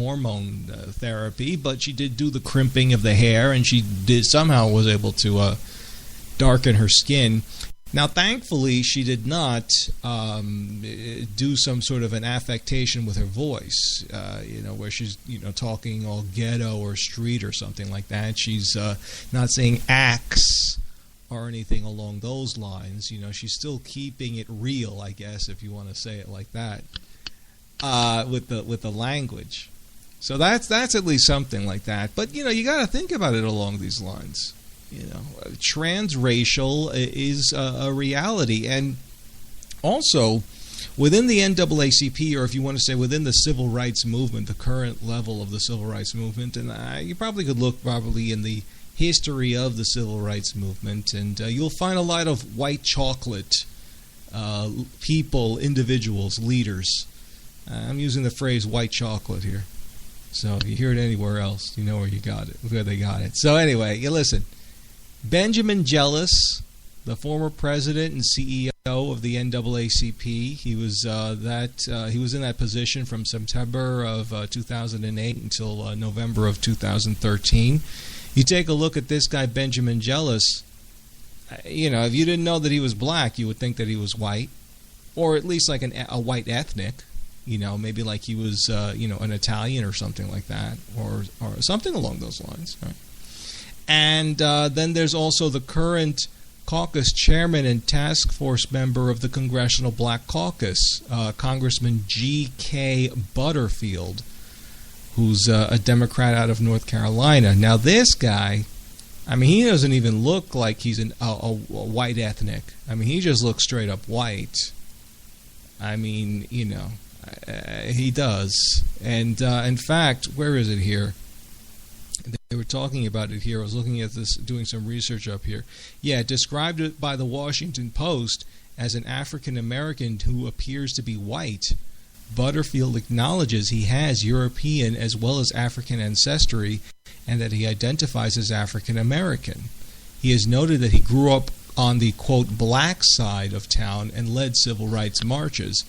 hormone therapy, but she did do the crimping of the hair, and she somehow was able to darken her skin. Now, thankfully, she did not do some sort of an affectation with her voice, where she's, talking all ghetto or street or something like that. She's not saying axe or anything along those lines. She's still keeping it real, I guess, if you want to say it like that, with the language. So that's at least something like that. But, you got to think about it along these lines. Transracial is a reality. And also, within the NAACP, or if you want to say within the civil rights movement, the current level of the civil rights movement, and you probably could look in the history of the civil rights movement, and you'll find a lot of white chocolate people, individuals, leaders. I'm using the phrase white chocolate here. So if you hear it anywhere else, you know where they got it. So anyway, you listen. Benjamin Jealous, the former president and CEO of the NAACP, he was in that position from September of 2008 until November of 2013. You take a look at this guy, Benjamin Jealous. If you didn't know that he was black, you would think that he was white, or at least like a white ethnic. Maybe like he was an Italian or something like that, or something along those lines, right? And then there's also the current caucus chairman and task force member of the Congressional Black Caucus, Congressman G.K. Butterfield, who's a Democrat out of North Carolina. Now, this guy, he doesn't even look like he's a white ethnic. He just looks straight up white. He does. And in fact, where is it here? They were talking about it here. I was looking at this, doing some research up here. Yeah, described it by the Washington Post as an African American who appears to be white. Butterfield acknowledges he has European as well as African ancestry and that he identifies as African American. He has noted that he grew up on the, quote, black side of town and led civil rights marches.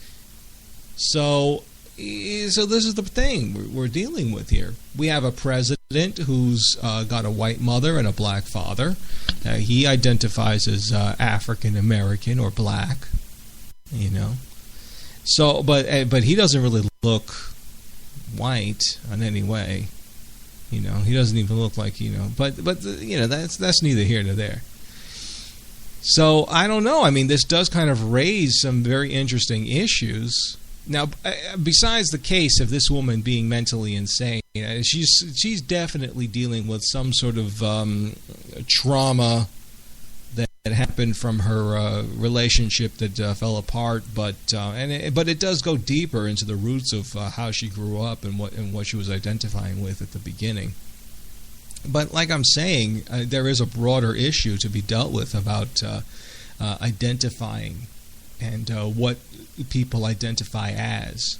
So this is the thing we're dealing with here. We have a president who's got a white mother and a black father. He identifies as African American or black, So, but he doesn't really look white in any way. He doesn't even look like But that's neither here nor there. So I don't know. This does kind of raise some very interesting issues. Now, besides the case of this woman being mentally insane, she's definitely dealing with some sort of trauma that happened from her relationship that fell apart. But it does go deeper into the roots of how she grew up and what she was identifying with at the beginning. But like I'm saying, there is a broader issue to be dealt with about identifying and what people identify as,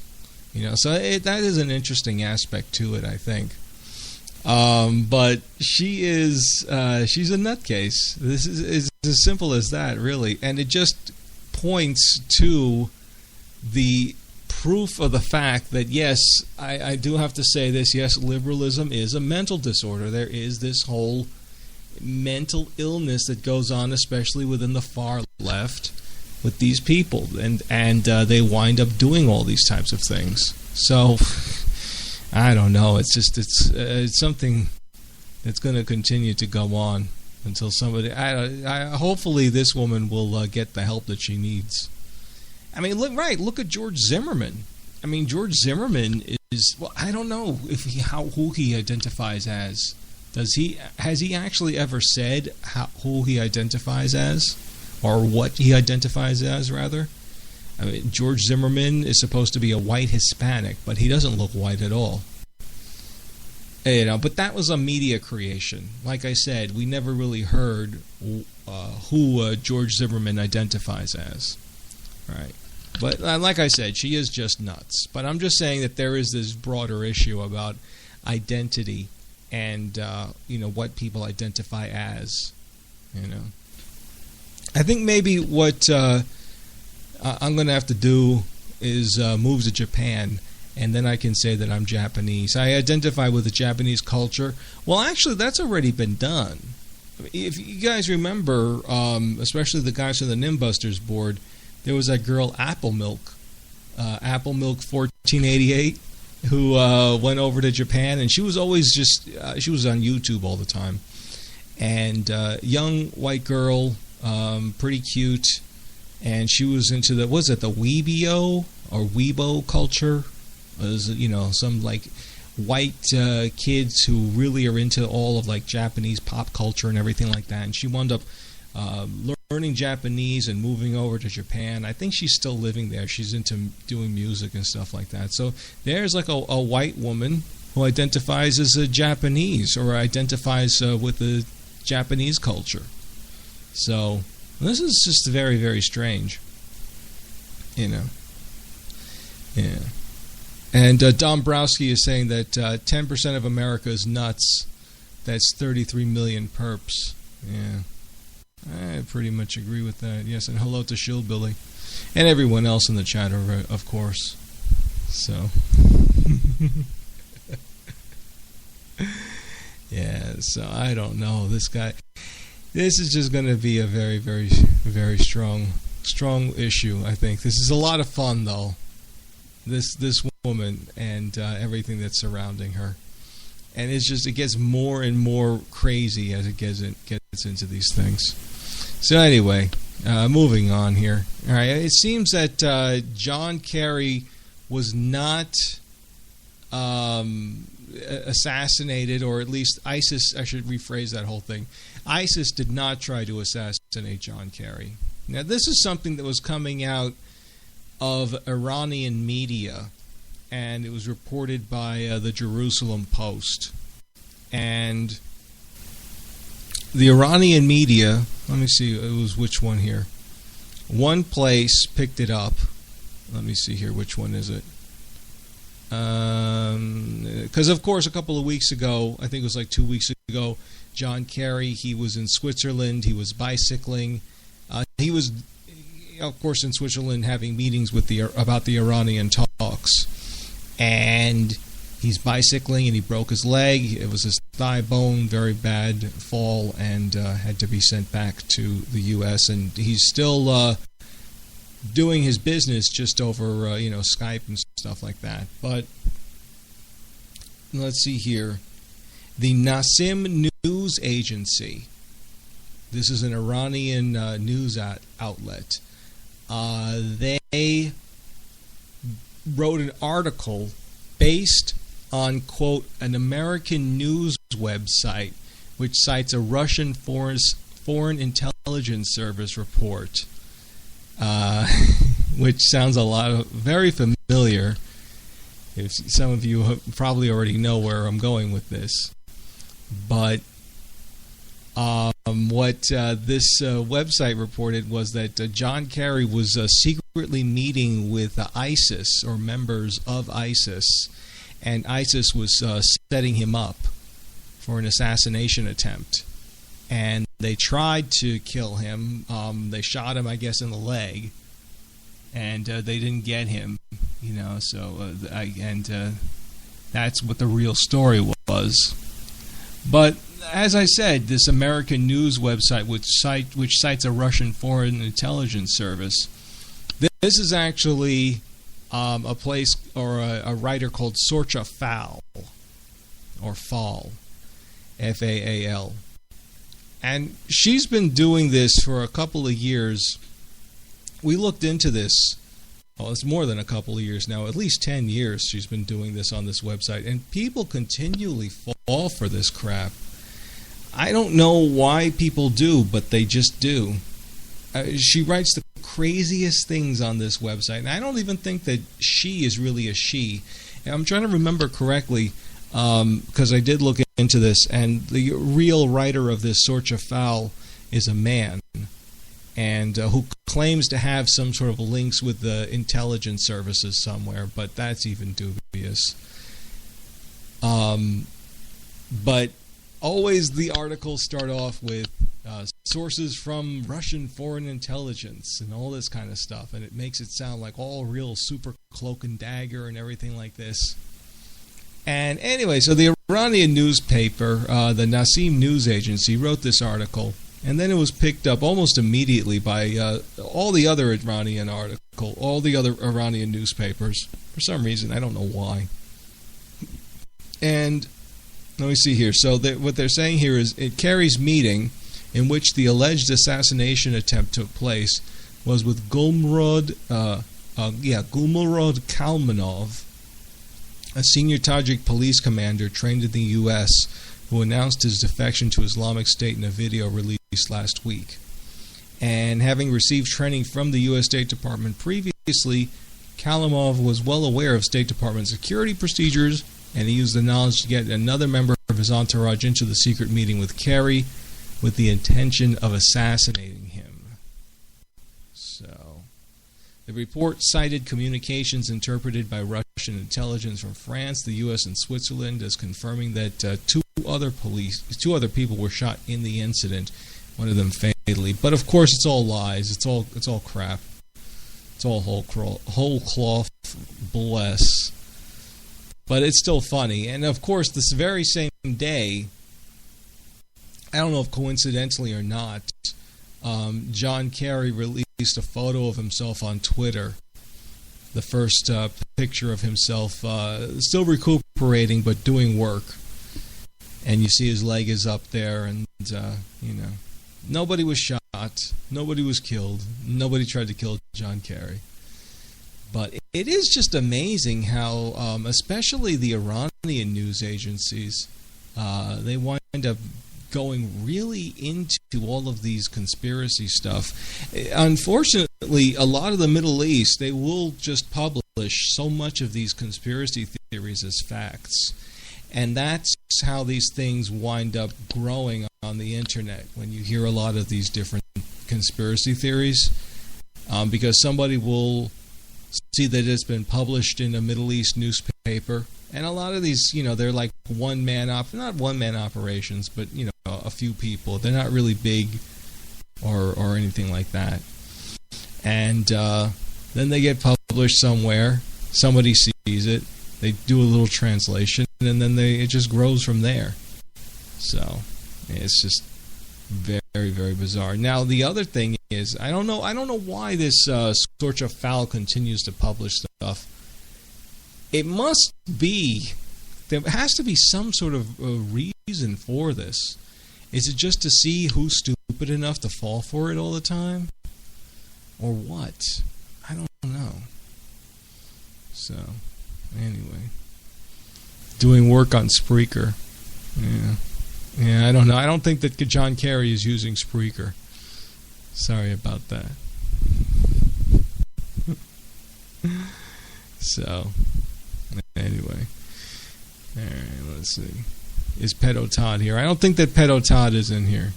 so that is an interesting aspect to it, I think. But she's a nutcase. This is as simple as that, really, and it just points to the proof of the fact that yes, I do have to say this. Yes, liberalism is a mental disorder. There is this whole mental illness that goes on, especially within the far left, with these people, and they wind up doing all these types of things. So I don't know. It's something that's going to continue to go on until somebody. Hopefully, this woman will get the help that she needs. Look at George Zimmerman. George Zimmerman is. Well, I don't know if who he identifies as. Has he actually ever said who he identifies as? Or what he identifies as, rather. George Zimmerman is supposed to be a white Hispanic, but he doesn't look white at all. But that was a media creation. Like I said, we never really heard who George Zimmerman identifies as. Right. But like I said, she is just nuts. But I'm just saying that there is this broader issue about identity and what people identify as. I think maybe what I'm going to have to do is move to Japan and then I can say that I'm Japanese. I identify with the Japanese culture. Well, actually, that's already been done. If you guys remember, especially the guys from the Nimbusters board, there was that girl Apple Milk 1488, who went over to Japan, and she was always she was on YouTube all the time. And young white girl, pretty cute, and she was into the Weebio or Weibo culture. Some like white kids who really are into all of like Japanese pop culture and everything like that. And she wound up learning Japanese and moving over to Japan. I think she's still living there. She's into doing music and stuff like that. So there's like a white woman who identifies as a Japanese, or identifies with the Japanese culture. So this is just very, very strange. Yeah. And Dombrowski is saying that 10% of America is nuts. That's 33 million perps. Yeah. I pretty much agree with that. Yes, and hello to Shillbilly. And everyone else in the chat, of course. So. Yeah, so I don't know. This is just going to be a very, very, very strong issue, I think. This is a lot of fun, though. This woman and everything that's surrounding her. And it gets more and more crazy as it gets into these things. So anyway, moving on here. All right, it seems that John Kerry was not assassinated, or at least ISIS. I should rephrase that whole thing. ISIS did not try to assassinate John Kerry. Now, this is something that was coming out of Iranian media, and it was reported by the Jerusalem Post. And the Iranian media, let me see, it was which one here? One place picked it up. Let me see here, which one is it? Because, of course, a couple of weeks ago, I think it was like 2 weeks ago, John Kerry, he was in Switzerland, he was bicycling. He was, of course, in Switzerland having meetings about the Iranian talks. And he's bicycling and he broke his leg. It was his thigh bone, very bad fall, and had to be sent back to the U.S. And he's still doing his business just over Skype and stuff like that. But let's see here. The Nassim News Agency. This is an Iranian news outlet. They wrote an article based on, quote, an American news website which cites a Russian Foreign Intelligence Service report, which sounds very familiar. If some of you probably already know where I'm going with this. But what this website reported was that John Kerry was secretly meeting with ISIS, or members of ISIS, and ISIS was setting him up for an assassination attempt. And they tried to kill him. They shot him, I guess, in the leg, and they didn't get him. That's what the real story was. But as I said, this American news website, which cites a Russian Foreign Intelligence Service, this is actually a place or a writer called Sorcha Faal, or Fall, F-A-A-L. And she's been doing this for a couple of years. We looked into this. Well, it's more than a couple of years now. At least 10 years she's been doing this on this website. And people continually fall for this crap. I don't know why people do, but they just do. She writes the craziest things on this website. And I don't even think that she is really a she. And I'm trying to remember correctly, because I did look into this. And the real writer of this Sorcha Faal is a man. And who claims to have some sort of links with the intelligence services somewhere, but that's even dubious. But always the articles start off with sources from Russian foreign intelligence and all this kind of stuff, and it makes it sound like all real super cloak and dagger and everything like this. And anyway, so the Iranian newspaper, the Nassim News Agency, wrote this article, and then it was picked up almost immediately by all the other Iranian newspapers. For some reason, I don't know why. And let me see here. So what they're saying here is it Kerry's meeting, in which the alleged assassination attempt took place, was with Gulmurod Kalmanov, a senior Tajik police commander trained in the U.S., who announced his defection to Islamic State in a video released last week. And having received training from the U.S. State Department previously, Kalmanov was well aware of State Department security procedures, and he used the knowledge to get another member of his entourage into the secret meeting with Kerry with the intention of assassinating him. So, the report cited communications interpreted by Russian intelligence from France, the U.S., and Switzerland as confirming that two other people were shot in the incident, one of them fatally. But of course, it's all lies. It's all crap. It's all whole cloth bless. But it's still funny. And of course, this very same day, I don't know if coincidentally or not, John Kerry released a photo of himself on Twitter. The first picture of himself still recuperating but doing work. And you see his leg is up there, and, nobody was shot, nobody was killed, nobody tried to kill John Kerry. But it is just amazing how, especially the Iranian news agencies, they wind up going really into all of these conspiracy stuff. Unfortunately, a lot of the Middle East, they will just publish so much of these conspiracy theories as facts. And that's how these things wind up growing on the internet, when you hear a lot of these different conspiracy theories, because somebody will see that it's been published in a Middle East newspaper, and a lot of these, they're like not one-man operations, but, a few people. They're not really big or anything like that. And then they get published somewhere, somebody sees it, they do a little translation, and then it just grows from there. So, it's just very, very bizarre. Now, the other thing is, I don't know why this Sorcha Fowl continues to publish stuff. It must be, there has to be some sort of reason for this. Is it just to see who's stupid enough to fall for it all the time? Or what? I don't know. So, anyway. Doing work on Spreaker. Yeah, I don't know. I don't think that John Kerry is using Spreaker. Sorry about that. So, anyway. Alright, let's see. Is Pedo Todd here? I don't think that Pedo Todd is in here.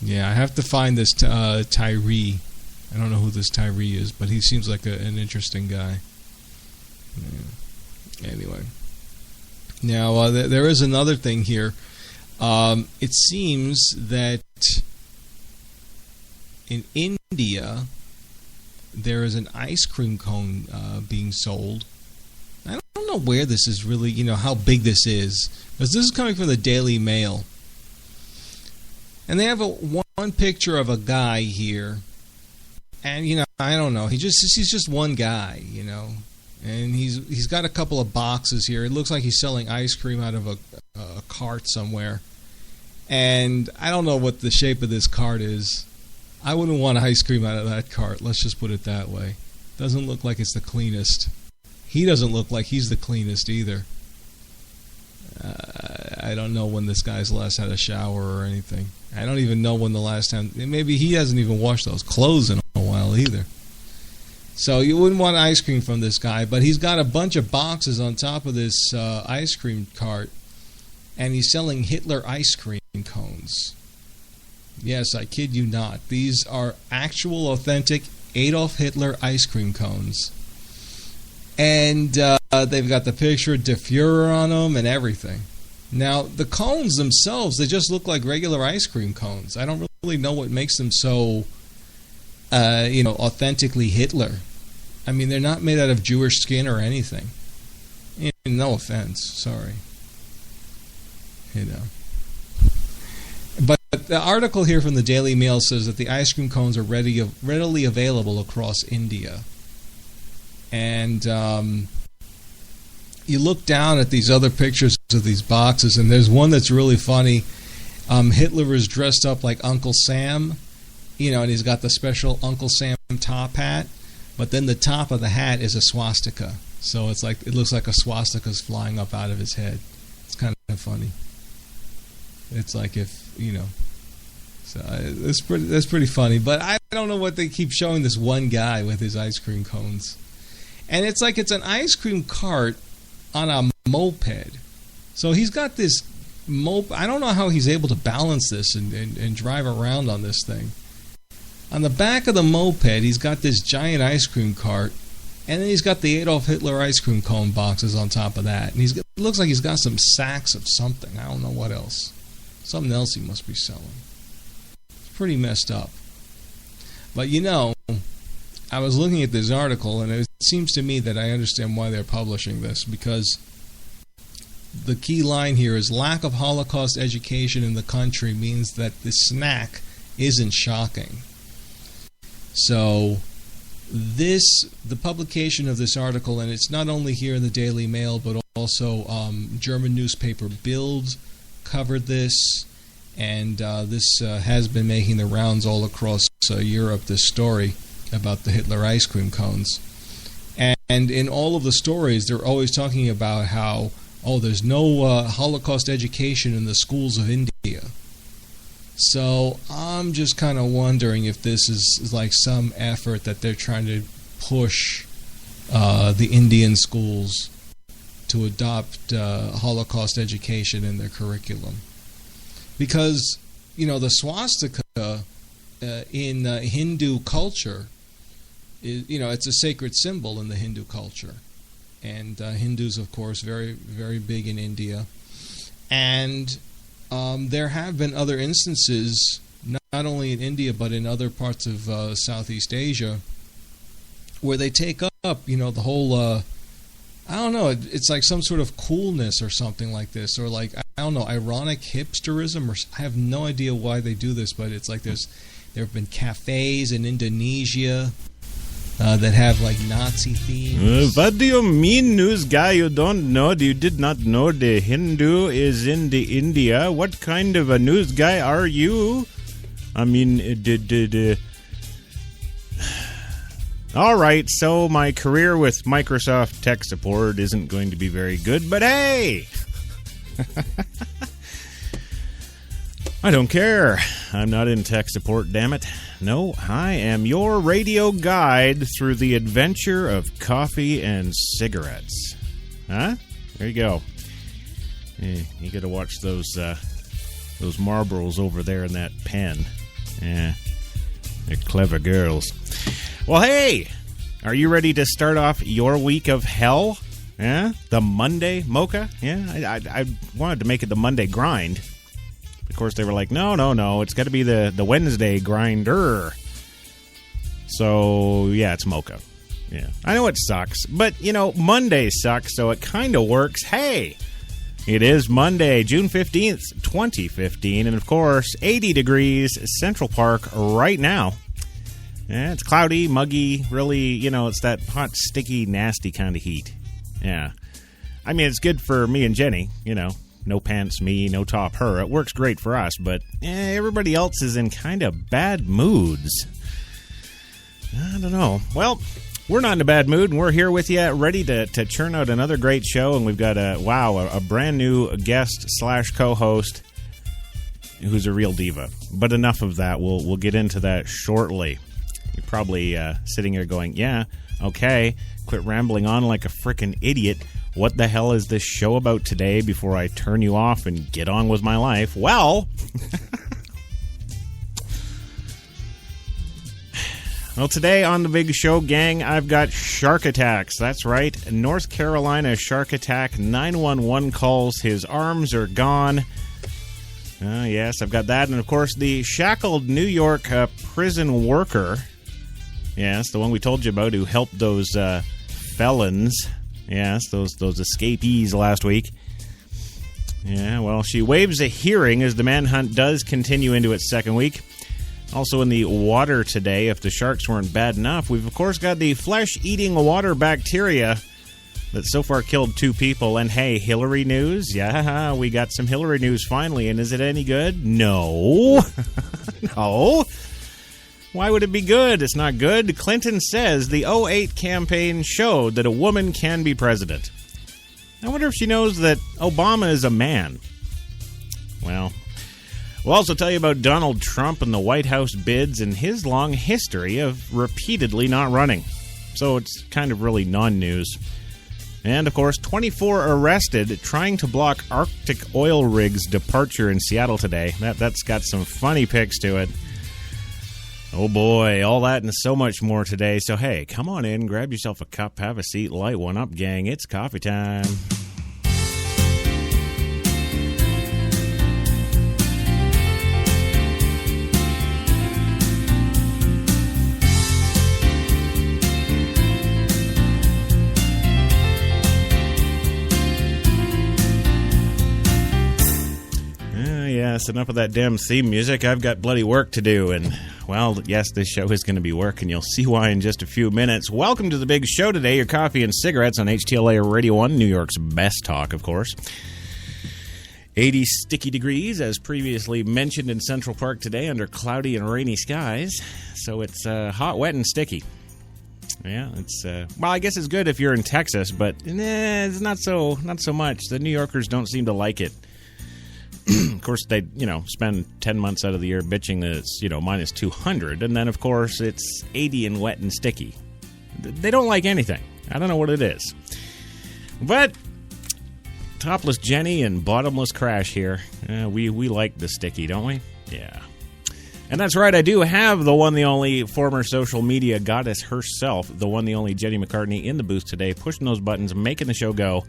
Yeah, I have to find this Tyree. I don't know who this Tyree is, but he seems like an interesting guy. Yeah. Anyway. Now, there is another thing here. It seems that in India, there is an ice cream cone being sold. I don't know where this is really, how big this is. Because this is coming from the Daily Mail. And they have one picture of a guy here. And, I don't know. He's just one guy, And he's got a couple of boxes here. It looks like he's selling ice cream out of a cart somewhere. And I don't know what the shape of this cart is. I wouldn't want ice cream out of that cart. Let's just put it that way. Doesn't look like it's the cleanest. He doesn't look like he's the cleanest either. I don't know when this guy's last had a shower or anything. I don't even know when the last time. Maybe he hasn't even washed those clothes in a while either. So you wouldn't want ice cream from this guy, but he's got a bunch of boxes on top of this ice cream cart, and he's selling Hitler ice cream cones. Yes, I kid you not. These are actual, authentic Adolf Hitler ice cream cones. And they've got the picture of Der Fuhrer on them and everything. Now, the cones themselves, they just look like regular ice cream cones. I don't really know what makes them so, authentically Hitler. I mean, they're not made out of Jewish skin or anything. No offense, sorry. But the article here from the Daily Mail says that the ice cream cones are readily available across India. And you look down at these other pictures of these boxes, and there's one that's really funny. Hitler is dressed up like Uncle Sam, and he's got the special Uncle Sam top hat, but then the top of the hat is a swastika. So it looks like a swastika's flying up out of his head. It's kind of funny. It's like so that's pretty funny. But I don't know what they keep showing this one guy with his ice cream cones. And it's like it's an ice cream cart on a moped. So he's got this moped. I don't know how he's able to balance this and drive around on this thing. On the back of the moped, he's got this giant ice cream cart. And then he's got the Adolf Hitler ice cream cone boxes on top of that. And it looks like he's got some sacks of something. I don't know what else. Something else he must be selling. It's pretty messed up. But I was looking at this article, and it seems to me that I understand why they're publishing this, because the key line here is lack of Holocaust education in the country means that the snack isn't shocking. So the publication of this article, and it's not only here in the Daily Mail, but also German newspaper Bild covered this, and this has been making the rounds all across Europe, this story about the Hitler ice cream cones. And in all of the stories, they're always talking about how, there's no Holocaust education in the schools of India. So I'm just kind of wondering if this is like some effort that they're trying to push the Indian schools to adopt Holocaust education in their curriculum. Because, the swastika in Hindu culture, it's a sacred symbol in the Hindu culture. And Hindus, of course, very, very big in India. And there have been other instances, not only in India, but in other parts of Southeast Asia, where they take up, the whole, I don't know, it's like some sort of coolness or something like this, or like, I don't know, ironic hipsterism, or I have no idea why they do this, but it's like there have been cafes in Indonesia that have like Nazi themes. What do you mean, news guy? You don't know? You did not know the Hindu is in the India? What kind of a news guy are you? I mean, all right, so my career with Microsoft tech support isn't going to be very good, but hey! I don't care. I'm not in tech support, damn it. No, I am your radio guide through the adventure of coffee and cigarettes. Huh? There you go. Yeah, you got to watch those Marlboros over there in that pen. Yeah, they're clever girls. Well, hey, are you ready to start off your week of hell? Yeah, the Monday Mocha. Yeah, I wanted to make it the Monday grind. Of course, they were like, no, it's got to be the Wednesday grinder. So, yeah, it's Mocha. Yeah, I know it sucks, but, Monday sucks, so it kind of works. Hey, it is Monday, June 15th, 2015, and, of course, 80 degrees Central Park right now. Yeah, it's cloudy, muggy, really, it's that hot, sticky, nasty kind of heat. Yeah. I mean, it's good for me and Jenny, No pants me, no top her. It works great for us, but everybody else is in kind of bad moods. I don't know. Well, we're not in a bad mood, and we're here with you, ready to churn out another great show, and we've got a brand new guest / co-host who's a real diva. But enough of that. We'll get into that shortly. You're probably sitting here going, yeah, okay, quit rambling on like a frickin' idiot. What the hell is this show about today before I turn you off and get on with my life? Well, Well, today on the big show, gang, I've got shark attacks. That's right. North Carolina shark attack. 911 calls. His arms are gone. Yes, I've got that. And, of course, the Shackled N.Y. prison worker. Yes, the one we told you about who helped those felons. Yes, those escapees last week. Yeah, well, she waives a hearing as the manhunt does continue into its second week. Also in the water today, if the sharks weren't bad enough, we've, of course, got the flesh-eating water bacteria that so far killed 2 people. And, hey, Hillary news? Yeah, we got some Hillary news finally. And is it any good? No. No. Why would it be good? It's not good. Clinton says the 2008 campaign showed that a woman can be president. I wonder if she knows that Obama is a man. Well, we'll also tell you about Donald Trump and the White House bids and his long history of repeatedly not running. So it's kind of really non-news. And, of course, 24 arrested trying to block Arctic oil rigs' departure in Seattle today. That's got some funny pics to it. Oh, boy, all that and so much more today. So, hey, come on in, grab yourself a cup, have a seat, light one up, gang. It's coffee time. Yes, enough of that damn theme music. I've got bloody work to do, and, well, yes, this show is going to be work, and you'll see why in just a few minutes. Welcome to the big show today, your coffee and cigarettes on HTLA Radio 1, New York's best talk, of course. 80 sticky degrees, as previously mentioned in Central Park today, under cloudy and rainy skies, so it's hot, wet, and sticky. Yeah, it's, well, I guess it's good if you're in Texas, but it's not so much. The New Yorkers don't seem to like it. Of course, they, spend 10 months out of the year bitching that it's, minus 200. And then, of course, it's 80 and wet and sticky. They don't like anything. I don't know what it is. But topless Jenny and bottomless Crash here. We like the sticky, don't we? Yeah. And that's right, I do have the one, the only former social media goddess herself, the one, the only Jenny McCartney in the booth today, pushing those buttons, making the show go.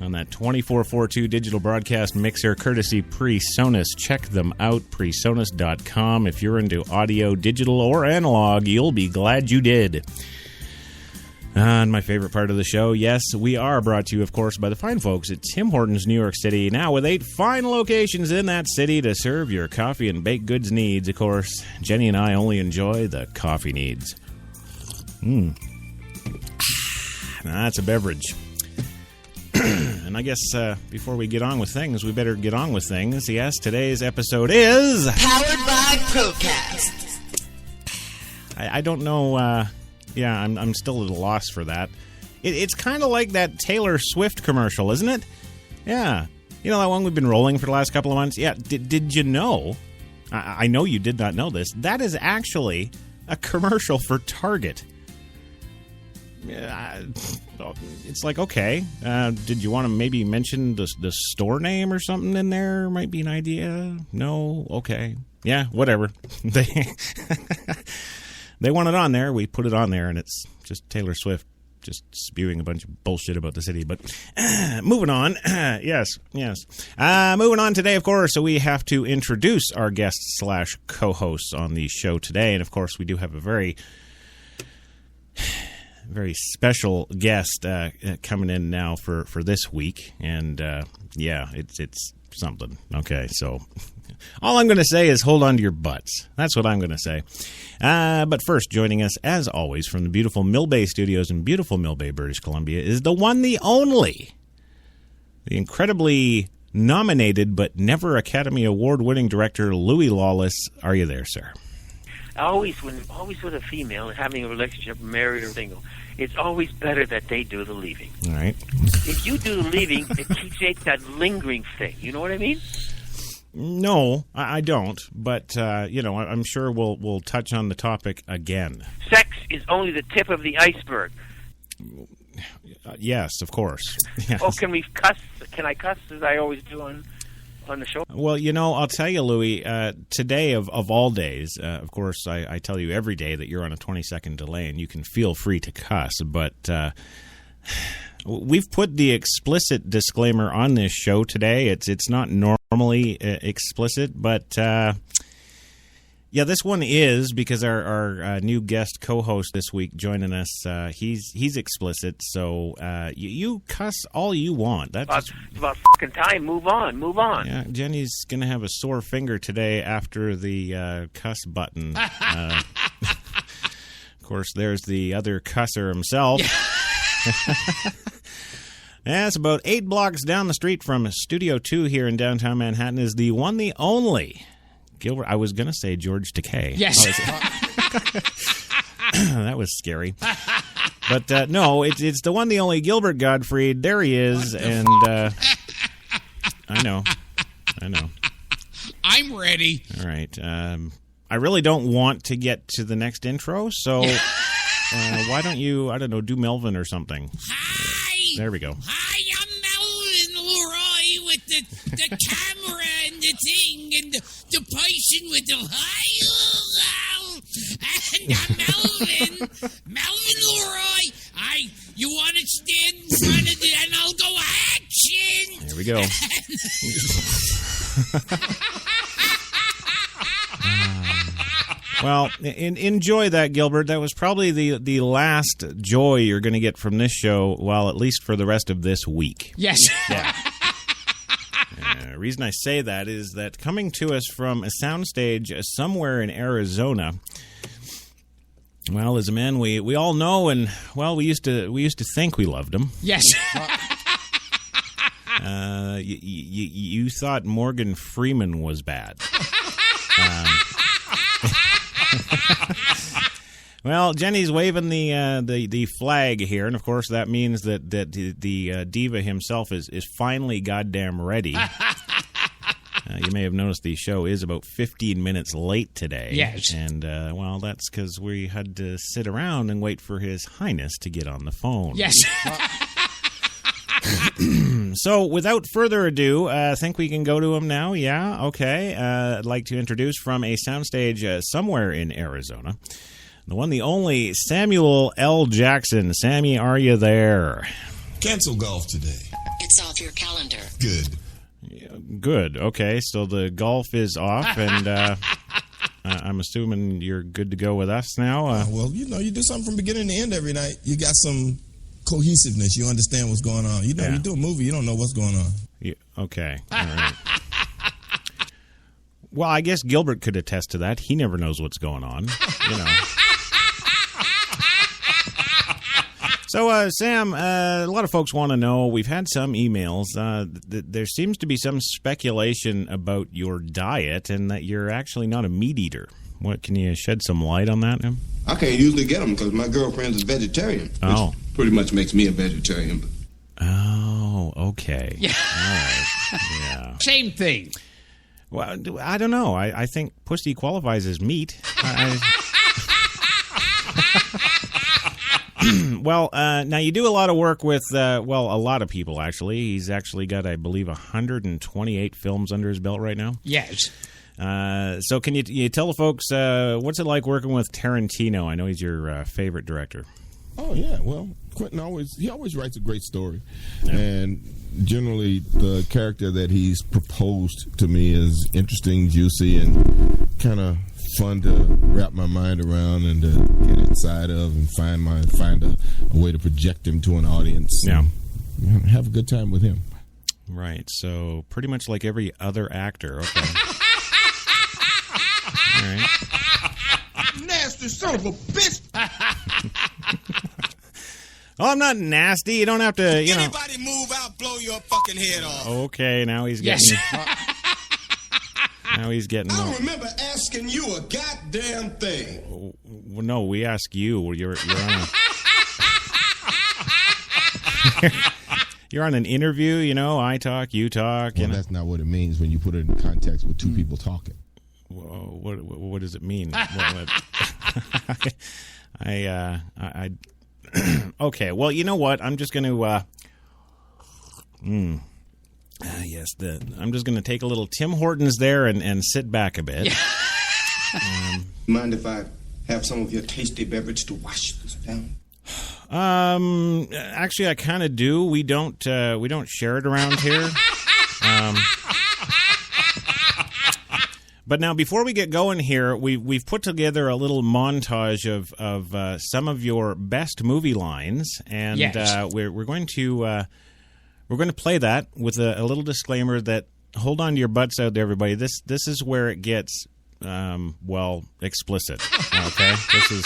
On that 24/42 digital broadcast mixer, courtesy PreSonus. Check them out, presonus.com. If you're into audio, digital, or analog, you'll be glad you did. And my favorite part of the show, yes, we are brought to you, of course, by the fine folks at Tim Hortons, New York City, now with 8 fine locations in that city to serve your coffee and baked goods needs. Of course, Jenny and I only enjoy the coffee needs. Now, that's a beverage. And I guess before we get on with things, we better get on with things. Yes, today's episode is... Powered by Procast. I don't know... I'm still at a loss for that. It's kind of like that Taylor Swift commercial, isn't it? Yeah. You know that one we've been rolling for the last couple of months? Yeah. Did you know... I know you did not know this. That is actually a commercial for Target. It's like, okay, did you want to maybe mention the store name or something in there? Might be an idea. No? Okay. Yeah, whatever. They want it on there. We put it on there, and it's just Taylor Swift just spewing a bunch of bullshit about the city. But moving on. Yes. Moving on today, of course, so we have to introduce our guests / co-hosts on the show today. And, of course, we do have a very special guest coming in now for this week, and it's something. Okay, so all I'm going to say is hold on to your butts. That's what I'm going to say. But first, joining us, as always, from the beautiful Mill Bay Studios in beautiful Mill Bay, British Columbia, is the one, the only, the incredibly nominated but never Academy Award-winning director, Louis Lawless. Are you there, sir? Always with a female having a relationship, married or single, it's always better that they do the leaving. All right. If you do the leaving, it creates that lingering thing. You know what I mean? No, I don't. But I'm sure we'll touch on the topic again. Sex is only the tip of the iceberg. Yes, of course. Yes. Oh, can we cuss? Can I cuss as I always do on on the show. Well, I'll tell you, Louie, today of all days, of course, I tell you every day that you're on a 20-second delay and you can feel free to cuss, but we've put the explicit disclaimer on this show today. It's not normally explicit, but yeah, this one is because our new guest co-host this week joining us, he's explicit, so you cuss all you want. It's about fucking time. Move on. Yeah, Jenny's going to have a sore finger today after the cuss button. Of course, there's the other cusser himself. Yeah, it's about 8 blocks down the street from Studio 2 here in downtown Manhattan is the one, the only Gilbert. I was going to say George Takei. Yes. That was scary. But no, it's the one, the only Gilbert Gottfried. There he is. And I know. I'm ready. All right. I really don't want to get to the next intro, so why don't you, I don't know, do Melvin or something. Hi. There we go. Hi, I'm Melvin Leroy with the camera and the thing and the person with the and I'm Melvin Leroy. You want to stand in front of it and I'll go action. There we go. Well, enjoy that, Gilbert. That was probably the last joy you're going to get from this show, well, at least for the rest of this week. Yes. Yeah. The reason I say that is that coming to us from a soundstage somewhere in Arizona, well, is a man we all know, and well, we used to think we loved him. Yes. You thought Morgan Freeman was bad. Well, Jenny's waving the flag here, and of course that means that the diva himself is finally goddamn ready. You may have noticed the show is about 15 minutes late today. Yes. And, well, that's because we had to sit around and wait for His Highness to get on the phone. Yes. So, without further ado, I think we can go to him now. Yeah, okay. I'd like to introduce from a soundstage somewhere in Arizona, the one, the only Samuel L. Jackson. Sammy, are you there? Cancel golf today. It's off your calendar. Good. Good. Okay, so the golf is off, and I'm assuming you're good to go with us now. Well, you do something from beginning to end every night. You got some cohesiveness. You understand what's going on. You do a movie, you don't know what's going on. Yeah, okay. All right. Well, I guess Gilbert could attest to that. He never knows what's going on. So, Sam, a lot of folks want to know, we've had some emails, there seems to be some speculation about your diet and that you're actually not a meat eater. What, can you shed some light on that? I can't usually get them because my girlfriend's a vegetarian, which pretty much makes me a vegetarian. Oh, okay. Yeah. All right. Yeah. Same thing. Well, I don't know. I think pussy qualifies as meat. Well, now you do a lot of work with, a lot of people, actually. He's actually got, I believe, 128 films under his belt right now. Yes. So can you tell the folks, what's it like working with Tarantino? I know he's your favorite director. Oh, yeah. Well, Quentin always writes a great story. Yeah. And generally, the character that he's proposed to me is interesting, juicy, and kind of fun to wrap my mind around and to get inside of and find a way to project him to an audience. Yeah. And have a good time with him. Right. So pretty much like every other actor. Okay. All right. Nasty son of a bitch. Oh, I'm not nasty. You don't have to, Anybody move out, blow your fucking head off. Okay, now he's getting... Yes. Now he's getting... I don't remember asking you a goddamn thing. Well, no, we ask you. You're on a... You're on an interview, I talk, you talk. Well, that's not what it means when you put it in context with two people talking. Whoa, what does it mean? Okay, well, you know what? I'm just going to... guess I'm just going to take a little Tim Hortons there and sit back a bit. Mind if I have some of your tasty beverage to wash this down? Actually, I kind of do. We don't share it around here. But now, before we get going here, we've put together a little montage of some of your best movie lines, and we're going to play that with a little disclaimer that hold on to your butts out there, everybody. This is where it gets explicit. Okay, this is.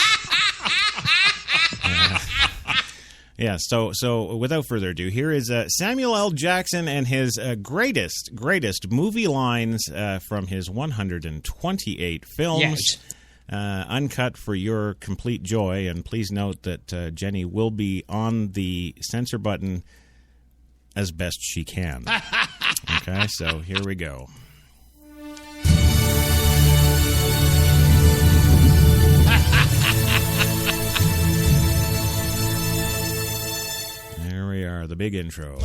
Yeah, so without further ado, here is Samuel L. Jackson and his greatest movie lines from his 128 films, uncut for your complete joy. And please note that Jenny will be on the censor button as best she can. Okay, so here we go. The big intro.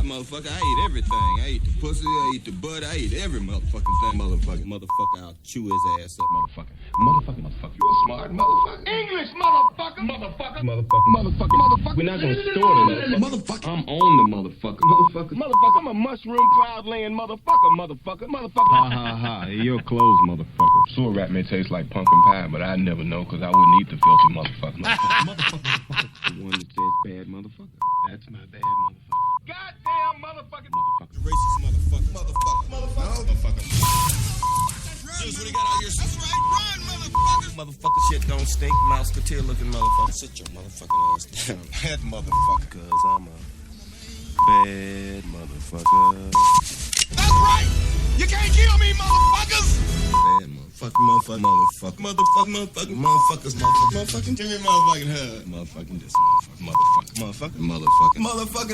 Motherfucker, I eat everything. I eat the pussy, I eat the butt, I eat every motherfucking thing. Motherfucker, I'll chew his ass up, motherfucker. Motherfucker, you a smart motherfucker. English, motherfucker. Motherfucker. We're not gonna store it, motherfucker. I'm on the motherfucker. I'm a mushroom cloud laying motherfucker. Ha. You're closed, motherfucker. Sewer rat may taste like pumpkin pie, but I'd never know because I wouldn't eat the filthy motherfucker. The one that says bad motherfucker. That's my bad motherfucker. Goddamn motherfucking motherfucker. Racist motherfucker. Juice, what he got out here? That's right, run, motherfucker. Motherfucker shit don't stink, mouseketeer looking motherfucker. Sit your motherfucking ass down. Bad motherfucker, cause I'm a bad motherfucker. That's right! You can't kill me, motherfuckers! Bad motherfucker. Motherfuckers. Give me a motherfucking hug. Motherfucking this motherfucker. Motherfucker.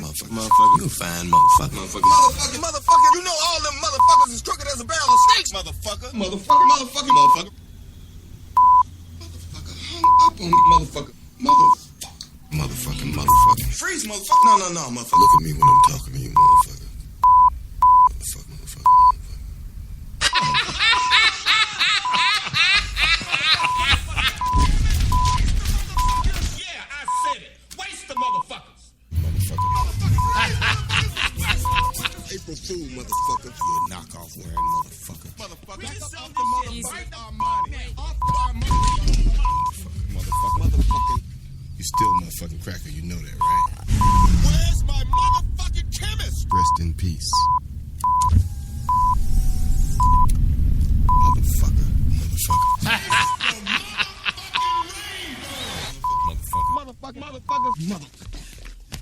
You fine motherfucker. Motherfucker. You know all them motherfuckers is crooked as a barrel of snakes, motherfucker. Motherfucker. Hung up on me, motherfucker. Motherfucking. Freeze, motherfucker. No, motherfucker. Look at me when I'm talking to you, motherfucker. Motherfucker. Yeah, I said it. Waste the motherfuckers. April Fool, motherfucker. You a knockoff wearing motherfucker. Motherfucker. Motherfucker. You still motherfucking cracker, you know that, right? Where's my motherfucking chemist? Rest in peace. Motherfucker.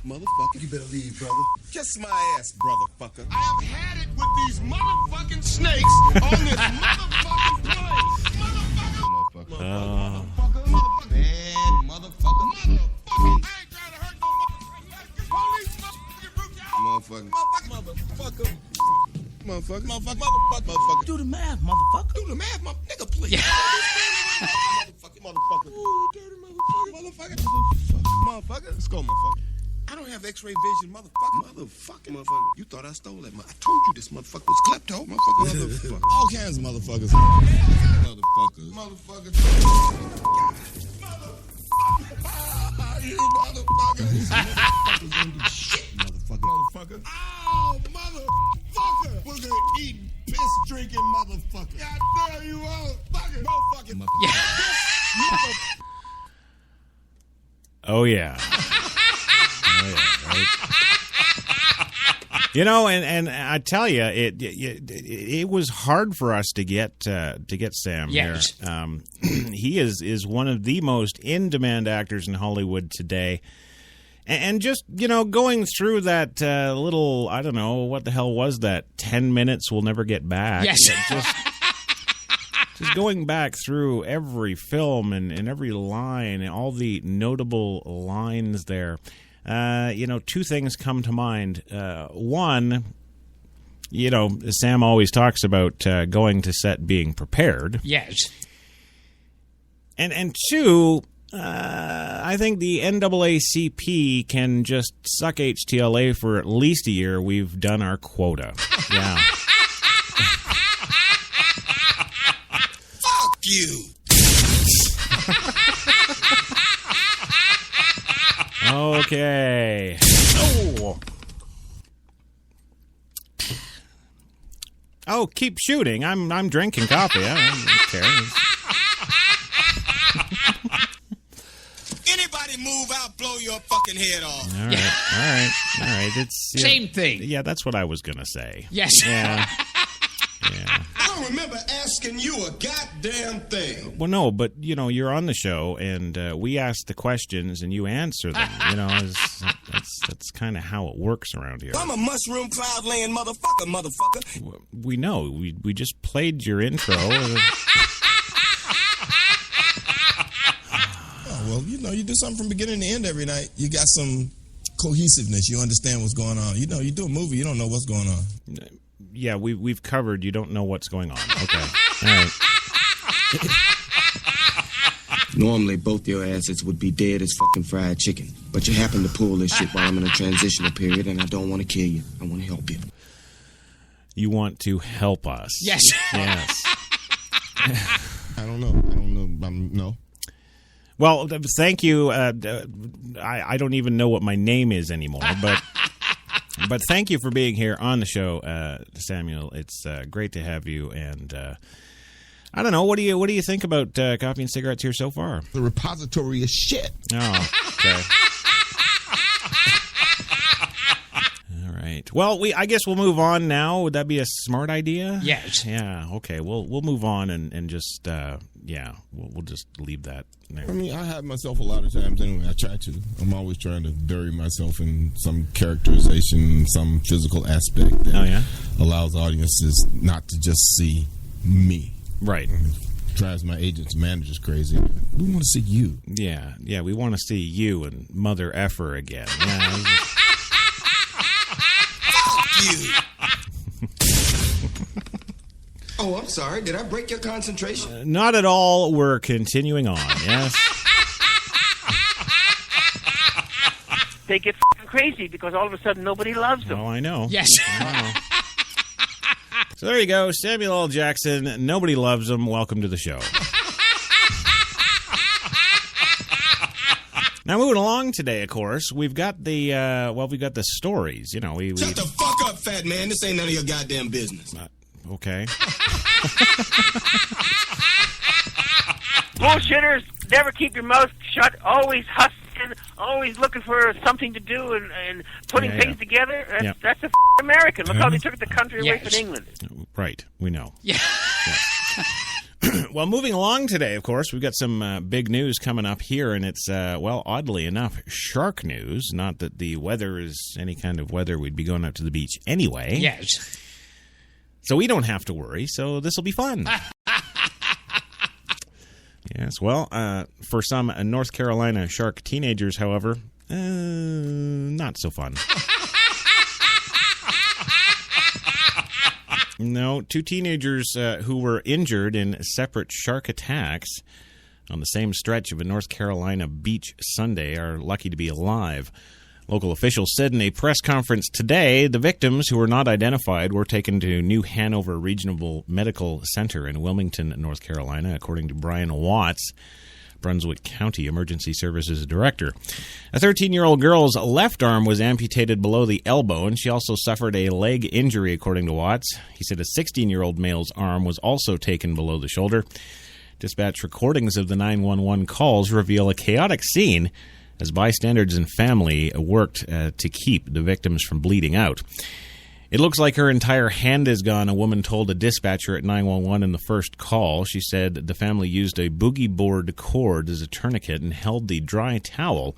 Motherfucker, you better leave, brother. Kiss my ass, brotherfucker. I have had it with these motherfucking snakes on this motherfucking plane. Motherfucker. Bad motherfucker. I ain't trying to hurt no motherfucker. Police motherfucking brute y'all. Motherfucker. Do the math, motherfucker. Nigga, please. Motherfucker. Ooh, dirty motherfucker. Motherfucker. Let's go, motherfucker. I don't have X-ray vision, motherfucker. You thought I stole that, I told you this motherfucker was klepto, motherfucker. All kinds of motherfuckers. Motherfuckers. You motherfuckers. Shit, motherfucker. Oh, motherfucker. Booger eating, piss drinking motherfucker. God damn you, motherfucker. Oh, yeah. Right. You know, and I tell you, it was hard for us to get Sam here. He is one of the most in-demand actors in Hollywood today. And just, going through that little, I don't know, what the hell was that? 10 minutes we'll never get back. Yes. Just going back through every film and every line and all the notable lines there. Two things come to mind. One, Sam always talks about going to set being prepared. Yes. And two, I think the NAACP can just suck HTLA for at least a year. We've done our quota. Yeah. Fuck you. Okay. Oh, keep shooting. I'm drinking coffee. I don't care. Anybody move out, blow your fucking head off. All right. It's Same thing. Yeah, that's what I was gonna say. Yes. Yeah. I don't remember asking you a goddamn thing. Well, no, but you're on the show, and we ask the questions, and you answer them. That's kind of how it works around here. I'm a mushroom cloud laying motherfucker. We know. We just played your intro. Well, you do something from beginning to end every night. You got some cohesiveness. You understand what's going on. You do a movie, you don't know what's going on. Yeah, we've covered. You don't know what's going on. Okay. All right. Normally, both your assets would be dead as fucking fried chicken. But you happen to pull this shit while I'm in a transitional period, and I don't want to kill you. I want to help you. You want to help us. Yes. Yes. I don't know. No. Well, thank you. I don't even know what my name is anymore, but thank you for being here on the show, Samuel. It's great to have you. And I don't know, what do you think about coffee and cigarettes here so far? The repository is shit. Oh, okay. All right. Well, I guess we'll move on now. Would that be a smart idea? Yes. Yeah. Okay. We'll move on and just we'll just leave that there. I mean, I have myself a lot of times anyway. I try to. I'm always trying to bury myself in some characterization, some physical aspect that allows audiences not to just see me. Right. It drives my agents and managers crazy. We want to see you. Yeah. We want to see you and Mother Effer again. Yeah. You. Oh, I'm sorry. Did I break your concentration? Not at all. We're continuing on. Yes. They get crazy because all of a sudden nobody loves them. Oh, I know. Yes. I know. So there you go, Samuel L. Jackson. Nobody loves him. Welcome to the show. Now, moving along today, of course, we've got the stories. Shut the fuck up, fat man. This ain't none of your goddamn business. Okay. Bullshitters, never keep your mouth shut. Always hustling, always looking for something to do and putting things together. That's a American. Look how they took the country away from England. Right, we know. Yeah. Well, moving along today, of course, we've got some big news coming up here, and it's, oddly enough, shark news. Not that the weather is any kind of weather. We'd be going out to the beach anyway. Yes. So we don't have to worry, so this will be fun. Yes, well, for some North Carolina shark teenagers, however, not so fun. No, two teenagers who were injured in separate shark attacks on the same stretch of a North Carolina beach Sunday are lucky to be alive. Local officials said in a press conference today the victims, who were not identified, were taken to New Hanover Regional Medical Center in Wilmington, North Carolina, according to Brian Watts, Brunswick County Emergency Services Director. A 13-year-old girl's left arm was amputated below the elbow, and she also suffered a leg injury, according to Watts. He said a 16-year-old male's arm was also taken below the shoulder. Dispatch recordings of the 911 calls reveal a chaotic scene as bystanders and family worked to keep the victims from bleeding out. It looks like her entire hand is gone, a woman told a dispatcher at 911 in the first call. She said the family used a boogie board cord as a tourniquet and held the dry towel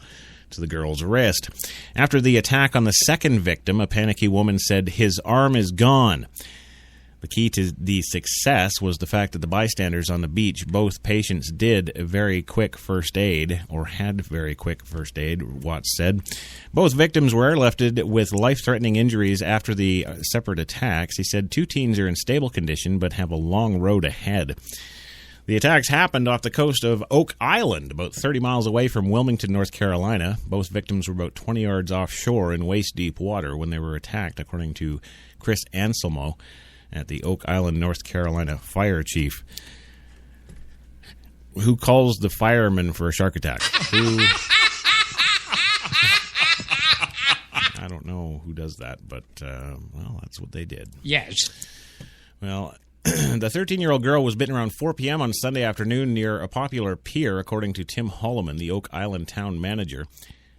to the girl's wrist. After the attack on the second victim, a panicky woman said, "His arm is gone." The key to the success was the fact that the bystanders on the beach, both patients did very quick first aid, or had very quick first aid, Watts said. Both victims were airlifted with life-threatening injuries after the separate attacks. He said two teens are in stable condition but have a long road ahead. The attacks happened off the coast of Oak Island, about 30 miles away from Wilmington, North Carolina. Both victims were about 20 yards offshore in waist-deep water when they were attacked, according to Chris Anselmo at the Oak Island, North Carolina fire chief. Who calls the firemen for a shark attack? I don't know who does that, but, well, that's what they did. Yes. Well, the 13-year-old girl was bitten around 4 p.m. on Sunday afternoon near a popular pier, according to Tim Holloman, the Oak Island town manager.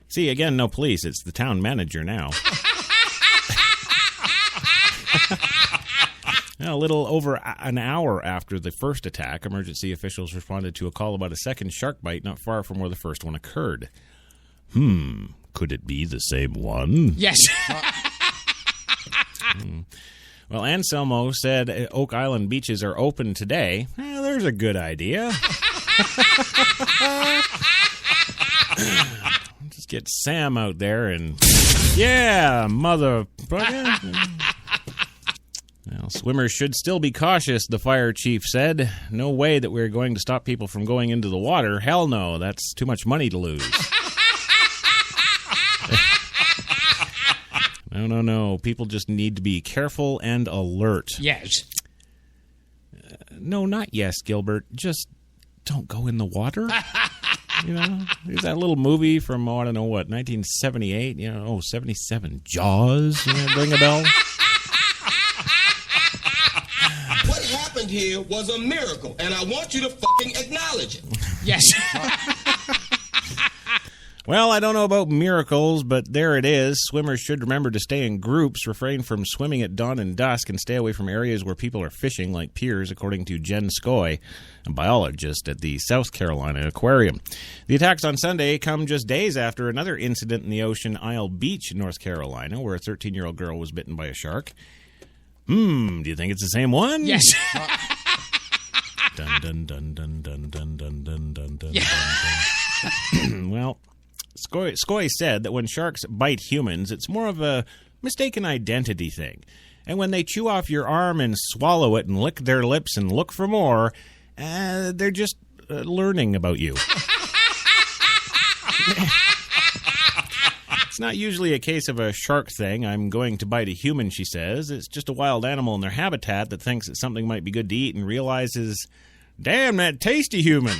See, again, no police. It's the town manager now. A little over an hour after the first attack, emergency officials responded to a call about a second shark bite not far from where the first one occurred. Could it be the same one? Yes. Well, Anselmo said Oak Island beaches are open today. There's a good idea. Just get Sam out there and, yeah, motherfucker. Well, swimmers should still be cautious, the fire chief said. No way that we're going to stop people from going into the water. Hell no, that's too much money to lose. No. People just need to be careful and alert. Yes. No, not yes, Gilbert. Just don't go in the water. You know, there's that little movie from, I don't know what, 1978. 77. Jaws. Ring a bell? What happened here was a miracle, and I want you to fucking acknowledge it. Yes. Well, I don't know about miracles, but there it is. Swimmers should remember to stay in groups, refrain from swimming at dawn and dusk, and stay away from areas where people are fishing, like piers, according to Jen Skoy, a biologist at the South Carolina Aquarium. The attacks on Sunday come just days after another incident in the Ocean Isle Beach, North Carolina, where a 13-year-old girl was bitten by a shark. Do you think it's the same one? Yes. Dun dun dun dun dun dun dun dun dun dun. Well, Skoy said that when sharks bite humans, it's more of a mistaken identity thing. And when they chew off your arm and swallow it and lick their lips and look for more, they're just learning about you. It's not usually a case of a shark thing. I'm going to bite a human, she says. It's just a wild animal in their habitat that thinks that something might be good to eat and realizes, damn, that tasty human.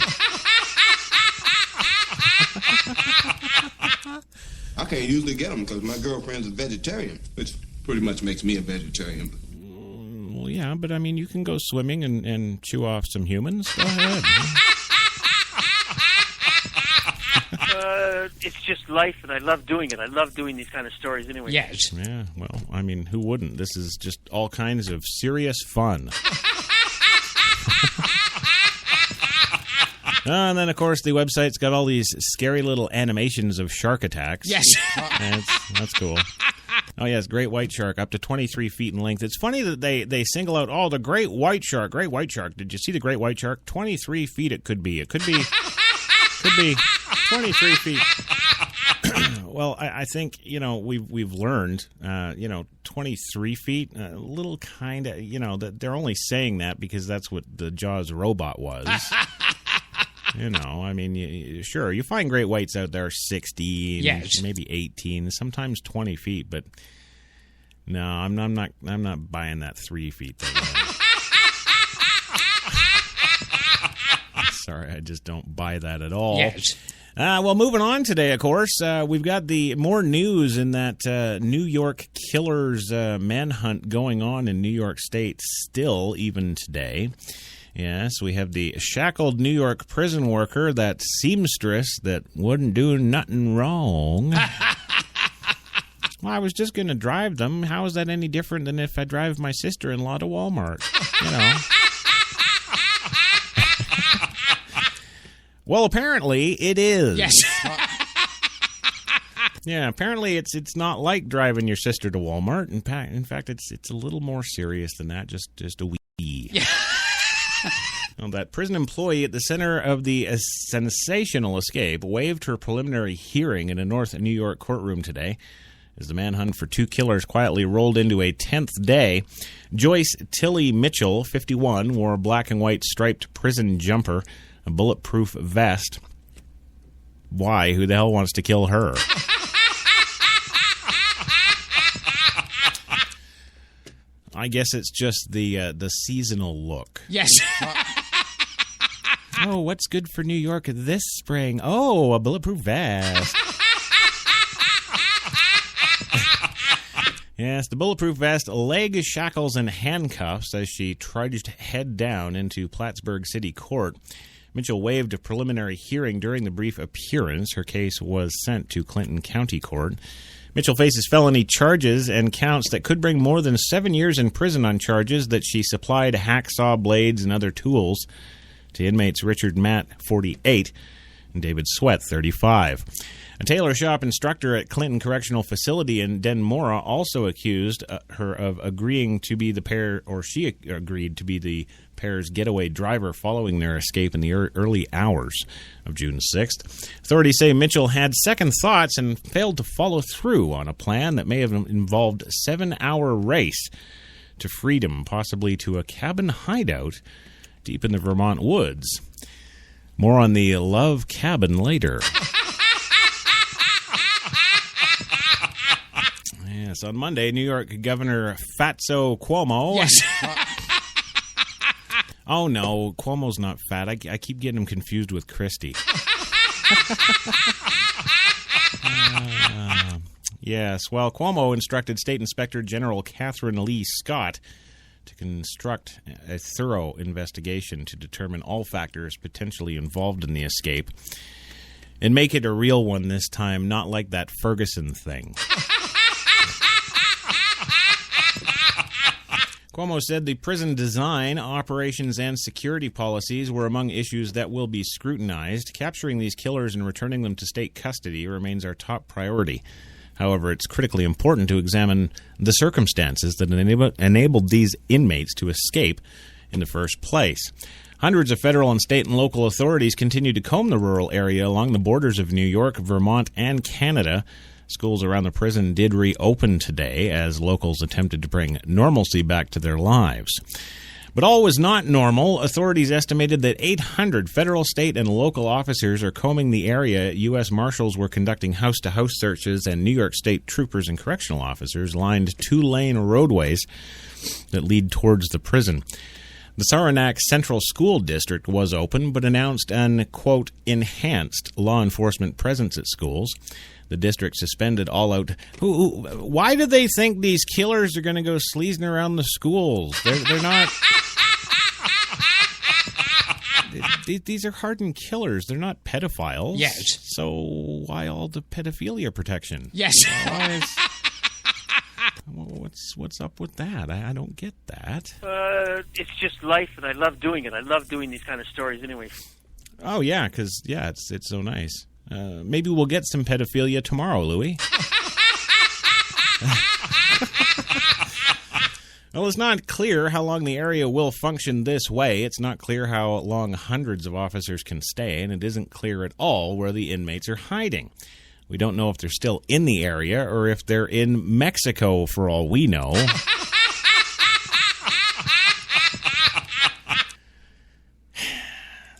I can't usually get them because my girlfriend's a vegetarian, which pretty much makes me a vegetarian. Well, yeah, but I mean, you can go swimming and chew off some humans. Go ahead. It's just life, and I love doing it. I love doing these kind of stories anyway. Yes. Yeah, well, I mean, who wouldn't? This is just all kinds of serious fun. And then, of course, the website's got all these scary little animations of shark attacks. Yes. That's cool. Oh, yes, great white shark, up to 23 feet in length. It's funny that they single out, the great white shark. Great white shark. Did you see the great white shark? 23 feet it could be. It could be 23 feet. Well, I think, we've learned, 23 feet, a little kind of, that they're only saying that because that's what the Jaws robot was. I mean, sure, you find great whites out there 16, yes, maybe 18, sometimes 20 feet, but no, I'm not buying that 3 feet thing. Sorry, I just don't buy that at all. Yes. Well, moving on today, of course, we've got the more news in that New York killers manhunt going on in New York State still, even today. Yes, we have the shackled New York prison worker, that seamstress that wouldn't do nothing wrong. Well, I was just going to drive them. How is that any different than if I drive my sister-in-law to Walmart? Well, apparently it is. Yes. Yeah, apparently it's not like driving your sister to Walmart. In fact, it's a little more serious than that. Just a wee. Yeah. Well, that prison employee at the center of the sensational escape waived her preliminary hearing in a North New York courtroom today. As the manhunt for 2 killers quietly rolled into a 10th day, Joyce Tilly Mitchell, 51, wore a black and white striped prison jumper, a bulletproof vest. Why? Who the hell wants to kill her? I guess it's just the seasonal look. Yes. Oh, what's good for New York this spring? Oh, a bulletproof vest. Yes, the bulletproof vest, leg shackles, and handcuffs as she trudged head down into Plattsburgh City Court. Mitchell waived a preliminary hearing during the brief appearance. Her case was sent to Clinton County Court. Mitchell faces felony charges and counts that could bring more than 7 years in prison on charges that she supplied hacksaw blades and other tools to inmates Richard Matt, 48, and David Sweat, 35. A tailor shop instructor at Clinton Correctional Facility in Denmora also accused her of agreeing to be the pair, or she agreed to be the pair's getaway driver following their escape in the early hours of June 6th. Authorities say Mitchell had second thoughts and failed to follow through on a plan that may have involved a 7-hour race to freedom, possibly to a cabin hideout deep in the Vermont woods. More on the Love Cabin later. Yes, on Monday, New York Governor Fatso Cuomo. Yes. Oh, no, Cuomo's not fat. I keep getting him confused with Christie. Yes, well, Cuomo instructed State Inspector General Catherine Lee Scott to construct a thorough investigation to determine all factors potentially involved in the escape and make it a real one this time, not like that Ferguson thing. Cuomo said the prison design, operations, and security policies were among issues that will be scrutinized. Capturing these killers and returning them to state custody remains our top priority. However, it's critically important to examine the circumstances that enabled these inmates to escape in the first place. Hundreds of federal and state and local authorities continue to comb the rural area along the borders of New York, Vermont, and Canada. Schools around the prison did reopen today as locals attempted to bring normalcy back to their lives. But all was not normal. Authorities estimated that 800 federal, state, and local officers are combing the area. U.S. Marshals were conducting house-to-house searches, and New York State troopers and correctional officers lined 2-lane roadways that lead towards the prison. The Saranac Central School District was open, but announced an, quote, enhanced law enforcement presence at schools. The district suspended all-out. Why do they think these killers are going to go sleazing around the schools? They're not. These are hardened killers. They're not pedophiles. Yes. So why all the pedophilia protection? Yes. What's up with that? I don't get that. It's just life, and I love doing it. I love doing these kind of stories anyway. Oh, yeah, because, it's so nice. Maybe we'll get some pedophilia tomorrow, Louie. Well, it's not clear how long the area will function this way. It's not clear how long hundreds of officers can stay, and it isn't clear at all where the inmates are hiding. We don't know if they're still in the area or if they're in Mexico, for all we know.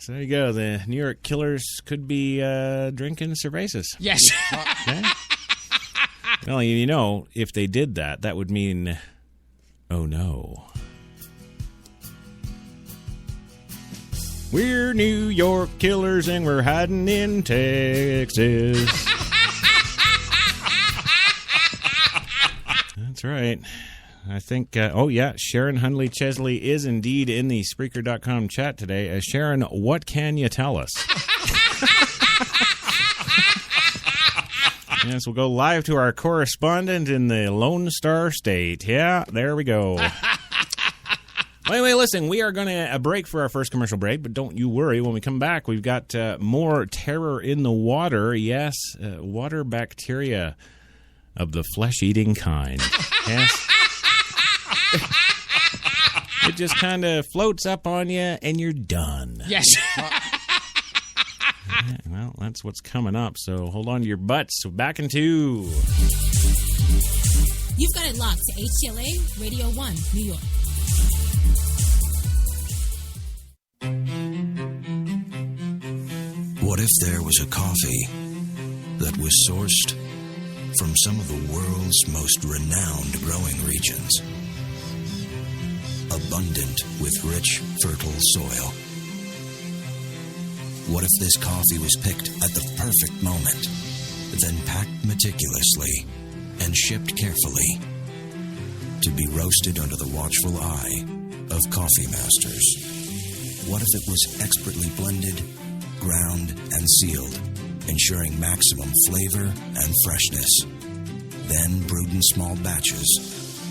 So there you go. The New York killers could be drinking cervezas. Yes. Okay. Well, you know, if they did that, that would mean, oh no. We're New York killers and we're hiding in Texas. That's right. I think, Sharon Hundley Chesley is indeed in the Spreaker.com chat today. Sharon, what can you tell us? Yes, we'll go live to our correspondent in the Lone Star State. Yeah, there we go. Anyway, listen, we are going to break for our first commercial break, but don't you worry. When we come back, we've got more terror in the water. Yes, water bacteria of the flesh-eating kind. Yes. It just kind of floats up on you, and you're done. Yes. Well, that's what's coming up, so hold on to your butts. So back in 2. You've got it locked to HTLA Radio 1, New York. What if there was a coffee that was sourced from some of the world's most renowned growing regions, abundant with rich, fertile soil? What if this coffee was picked at the perfect moment, then packed meticulously and shipped carefully to be roasted under the watchful eye of coffee masters? What if it was expertly blended, ground, and sealed, ensuring maximum flavor and freshness, then brewed in small batches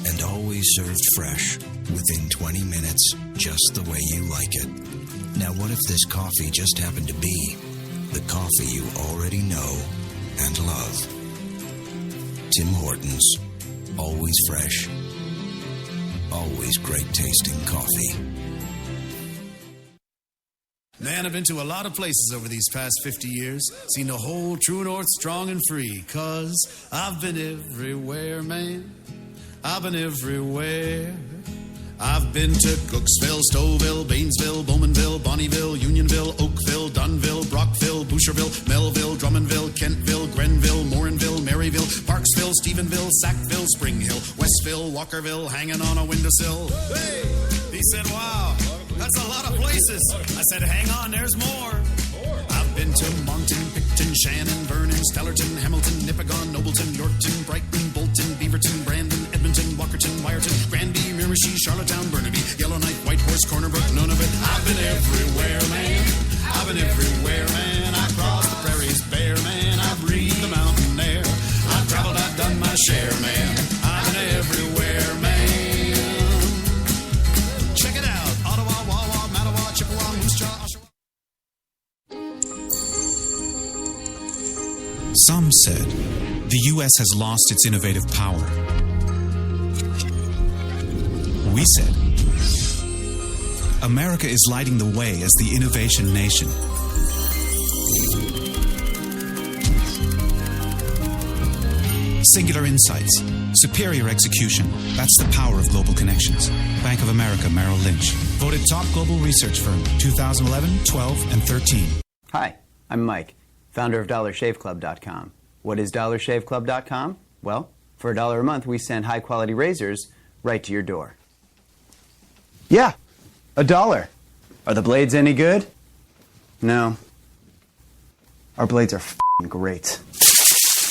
and always served fresh within 20 minutes, just the way you like it? Now, what if this coffee just happened to be the coffee you already know and love? Tim Hortons. Always fresh. Always great tasting coffee. Man, I've been to a lot of places over these past 50 years. Seen the whole true north strong and free. 'Cause I've been everywhere, man. I've been everywhere. I've been to Cooksville, Stouffville, Bainesville, Bowmanville, Bonneville, Unionville, Oakville, Dunville, Brockville, Boucherville, Melville, Drummondville, Kentville, Grenville, Morinville, Maryville, Parksville, Stephenville, Sackville, Spring Hill, Westville, Walkerville, hanging on a windowsill. Hey! He said, wow, that's a lot of places. I said, hang on, there's more. I've been to Moncton, Picton, Shannon, Vernon, Stellarton, Hamilton, Nipigon, Nobleton, Yorkton, Brighton, Bolton, Beaverton, Brandon, Edmonton, Walkerton, Wyerton, Granby, Miramichi, Charlottetown, Burnaby, Yellowknife, Whitehorse, Corner Brook, none of it. I've been everywhere, man. I've been everywhere, man. I crossed the prairies bare, man. I breathed the mountain air. I've traveled, I've done my share, man. I've been everywhere, man. Check it out. Ottawa, Wawa, Mattawa, Chippewa, Moose Jaw, Oshawa. Some said the U.S. has lost its innovative power. We said America is lighting the way as the innovation nation. Singular insights, superior execution. That's the power of global connections. Bank of America Merrill Lynch. Voted top global research firm 2011, 12, and 13. Hi, I'm Mike, founder of DollarShaveClub.com. What is DollarShaveClub.com? Well, for $1 a month, we send high-quality razors right to your door. Yeah, $1. Are the blades any good? No. Our blades are f***ing great.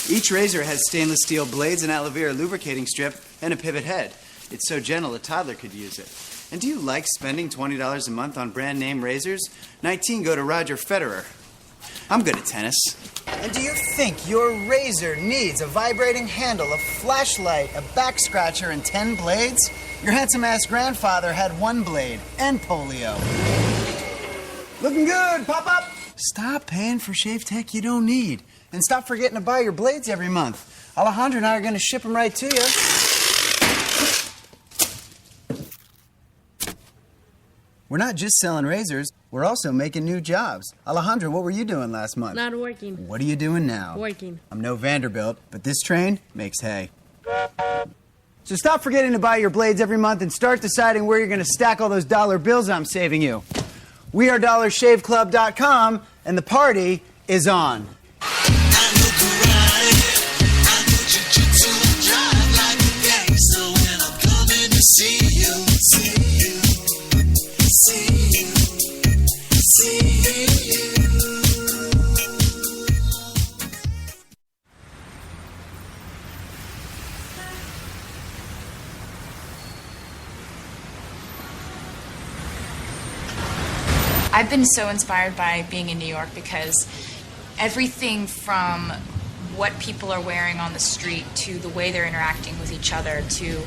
Each razor has stainless steel blades, an aloe vera lubricating strip, and a pivot head. It's so gentle a toddler could use it. And do you like spending $20 a month on brand name razors? 19 go to Roger Federer. I'm good at tennis. And do you think your razor needs a vibrating handle, a flashlight, a back scratcher, and 10 blades? Your handsome-ass grandfather had 1 blade and polio. Looking good, pop-up! Stop paying for shave tech you don't need. And stop forgetting to buy your blades every month. Alejandro and I are going to ship them right to you. We're not just selling razors, we're also making new jobs. Alejandro, what were you doing last month? Not working. What are you doing now? Working. I'm no Vanderbilt, but this train makes hay. So stop forgetting to buy your blades every month and start deciding where you're going to stack all those dollar bills I'm saving you. We are DollarShaveClub.com, and the party is on. I've been so inspired by being in New York because everything from what people are wearing on the street to the way they're interacting with each other, to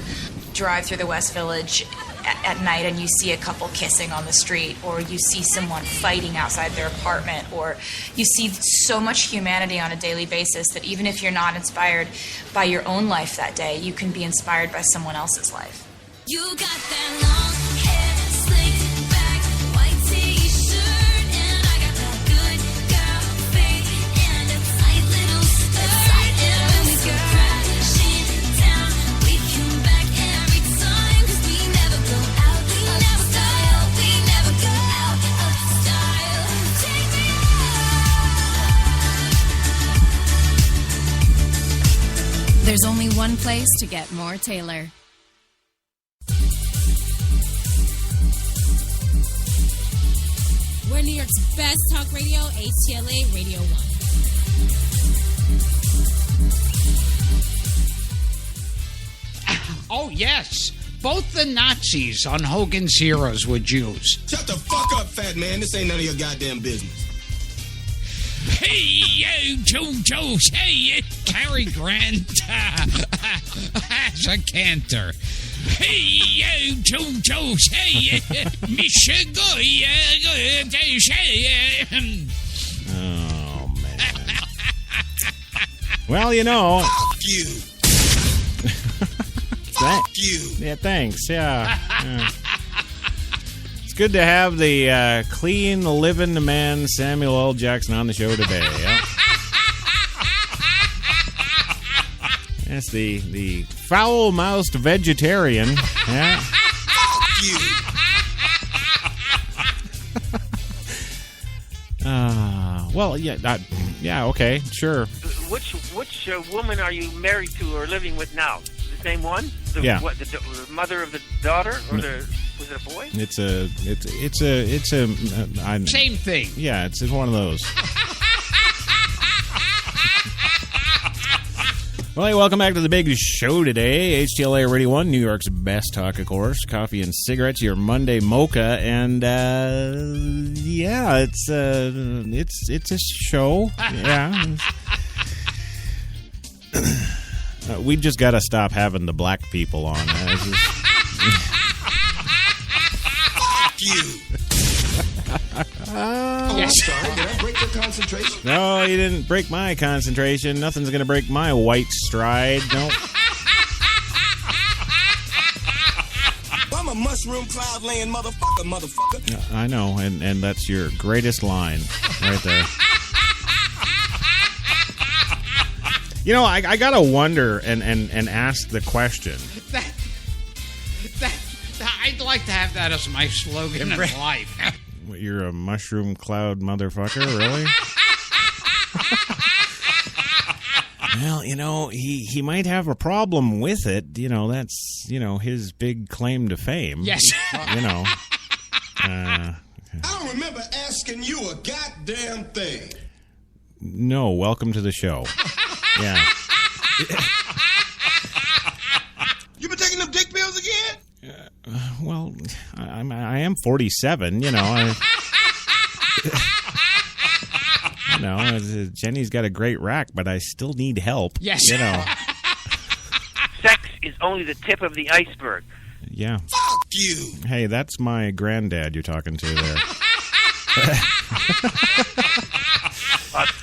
drive through the West Village at night and you see a couple kissing on the street, or you see someone fighting outside their apartment, or you see so much humanity on a daily basis that even if you're not inspired by your own life that day, you can be inspired by someone else's life. You got that long hair, slicked back, white t-shirt, and I got that good girl There's only one place to get more Taylor. We're New York's best talk radio, HTLA Radio 1. Oh, yes. Both the Nazis on Hogan's Heroes were Jews. Shut the fuck up, fat man. This ain't none of your goddamn business. Hey, Joe, hey, Cary Grant as a cantor. Hey, Joe, hey, Oh, man. Well, you know. Fuck you. Fuck you. Yeah, thanks. Yeah. It's good to have the clean, living man Samuel L. Jackson on the show today. Yeah. That's the foul-mouthed vegetarian. Yeah. Fuck you. Well, yeah, okay, sure. Which woman are you married to or living with now? The same one? Yeah. What, the mother of the daughter, or was it a boy? It's a Same thing. Yeah, it's one of those. Well, hey, welcome back to the big show today. HTLA Radio 1, New York's best talk, of course. Coffee and cigarettes, your Monday Mocha, and yeah, it's a show. Yeah. We just got to stop having the black people on. Fuck you. Yes. Sorry, did I break your concentration? No, you didn't break my concentration. Nothing's going to break my white stride. Nope. I'm a mushroom cloud laying motherfucker. I know, and that's your greatest line right there. You know, I gotta wonder and ask the question. I'd like to have that as my slogan in life. You're a mushroom cloud motherfucker, really? Well, you know, he might have a problem with it. You know, that's, his big claim to fame. Yes. You know. I don't remember asking you a goddamn thing. No, welcome to the show. Yeah. You been taking them dick pills again? Well, I am 47, Jenny's got a great rack, but I still need help. Yes. Sex is only the tip of the iceberg. Yeah. Fuck you. Hey, that's my granddad you're talking to there.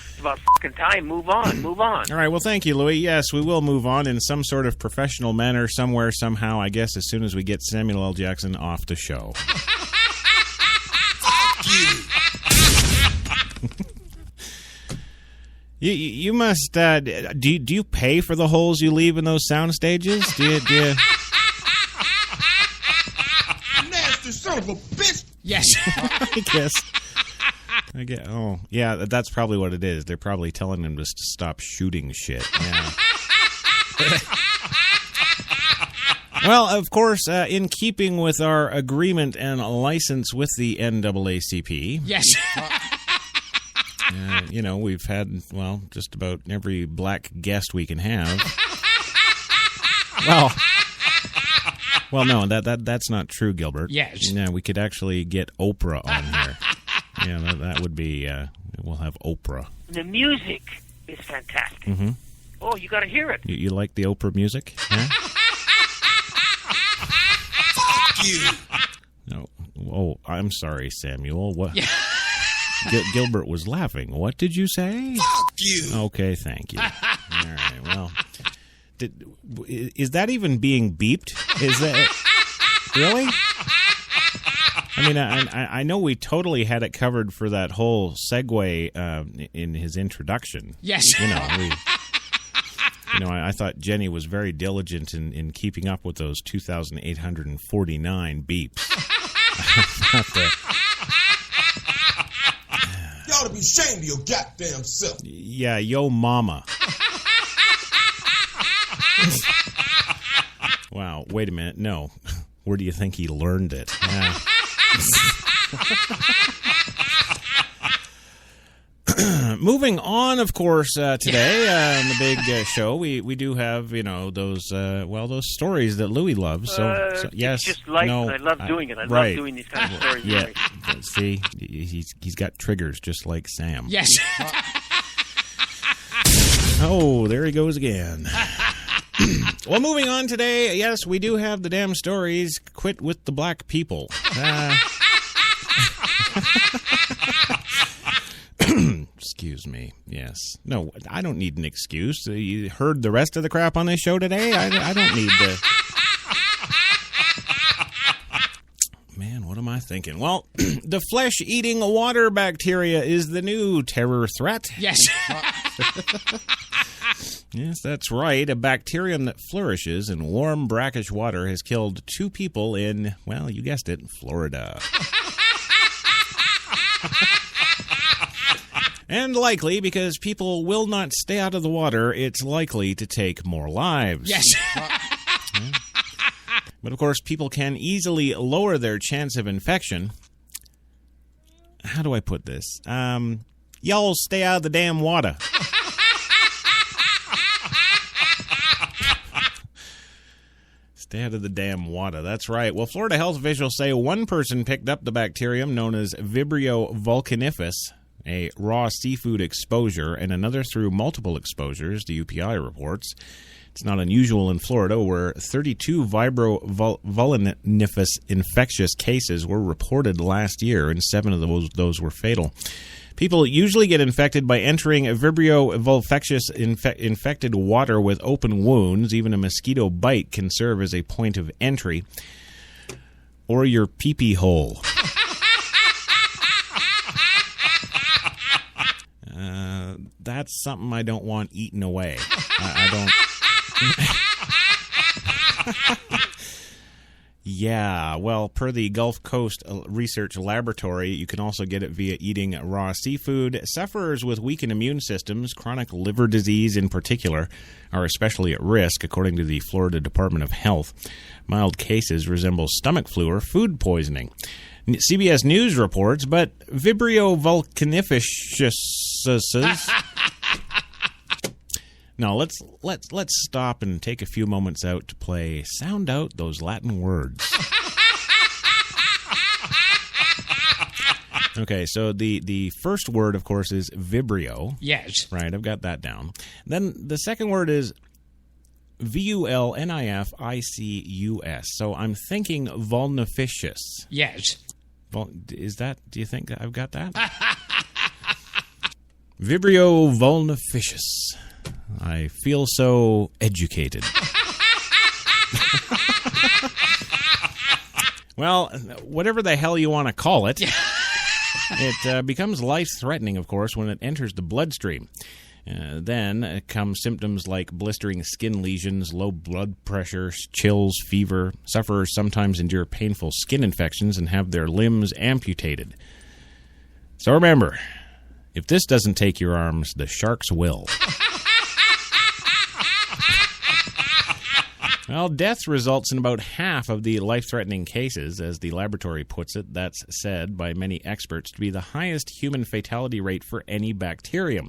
It's about fucking time. Move on. All right. Well, thank you, Louis. Yes, we will move on in some sort of professional manner somewhere, somehow, I guess, as soon as we get Samuel L. Jackson off the show. Fuck you. You must, do you pay for the holes you leave in those sound stages? Do you? Nasty son of a bitch. Yes. I guess. Oh, yeah, that's probably what it is. They're probably telling him to stop shooting shit. Yeah. Well, of course, in keeping with our agreement and license with the NAACP. Yes. We've had, just about every black guest we can have. Well, no, that's not true, Gilbert. Yes. Yeah, we could actually get Oprah on here. Yeah, that would be, we'll have Oprah. The music is fantastic. Mm-hmm. Oh, you got to hear it. You like the Oprah music? Yeah? Fuck you. No. Oh, I'm sorry, Samuel. What? Yeah. Gilbert was laughing. What did you say? Fuck you. Okay, thank you. All right, well. Is that even being beeped? Is that... Really? I mean, I know we totally had it covered for that whole segue in his introduction. Yes. I thought Jenny was very diligent in keeping up with those 2,849 beeps. You ought to be ashamed of your goddamn self. Yeah, yo mama. Wow, wait a minute. No. Where do you think he learned it? Yeah. Moving on, of course, today on the big show, we do have, those stories that Louis loves. So yes, just like I love doing it. I love doing these kind of stories. Yeah, see, he's got triggers just like Sam. Yes. Oh, there he goes again. Well, moving on today, yes, we do have the damn stories. Quit with the black people. Excuse me. Yes. No, I don't need an excuse. You heard the rest of the crap on this show today? I don't need to... Man, what am I thinking? Well, the flesh-eating water bacteria is the new terror threat. Yes. Yes, that's right. A bacterium that flourishes in warm, brackish water has killed 2 people in, well, you guessed it, Florida. And likely, because people will not stay out of the water, it's likely to take more lives. Yes. But, of course, people can easily lower their chance of infection. How do I put this? Y'all stay out of the damn water. Stay out of the damn water. That's right. Well, Florida health officials say one person picked up the bacterium known as Vibrio vulcaniphus, a raw seafood exposure, and another through multiple exposures, the UPI reports. It's not unusual in Florida, where 32 Vibrio vulcaniphus infectious cases were reported last year, and 7 of those were fatal. People usually get infected by entering a Vibrio vulcaniphus infected water with open wounds. Even a mosquito bite can serve as a point of entry. Or your pee-pee hole. That's something I don't want eaten away. I don't... Yeah, well, per the Gulf Coast Research Laboratory, you can also get it via eating raw seafood. Sufferers with weakened immune systems, chronic liver disease in particular, are especially at risk, according to the Florida Department of Health. Mild cases resemble stomach flu or food poisoning. CBS News reports, but Vibrio vulcaniphus... Now, let's stop and take a few moments out to play Sound Out Those Latin Words. Okay, so the first word, of course, is vibrio. Yes. Right, I've got that down. Then the second word is vulnificus. So I'm thinking vulnificius. Yes. Do you think I've got that? Vibrio vulnificius. I feel so educated. Well, whatever the hell you want to call it, it becomes life-threatening, of course, when it enters the bloodstream. Then come symptoms like blistering skin lesions, low blood pressure, chills, fever. Sufferers sometimes endure painful skin infections and have their limbs amputated. So remember, if this doesn't take your arms, the sharks will. Well, death results in about half of the life-threatening cases, as the laboratory puts it. That's said by many experts to be the highest human fatality rate for any bacterium.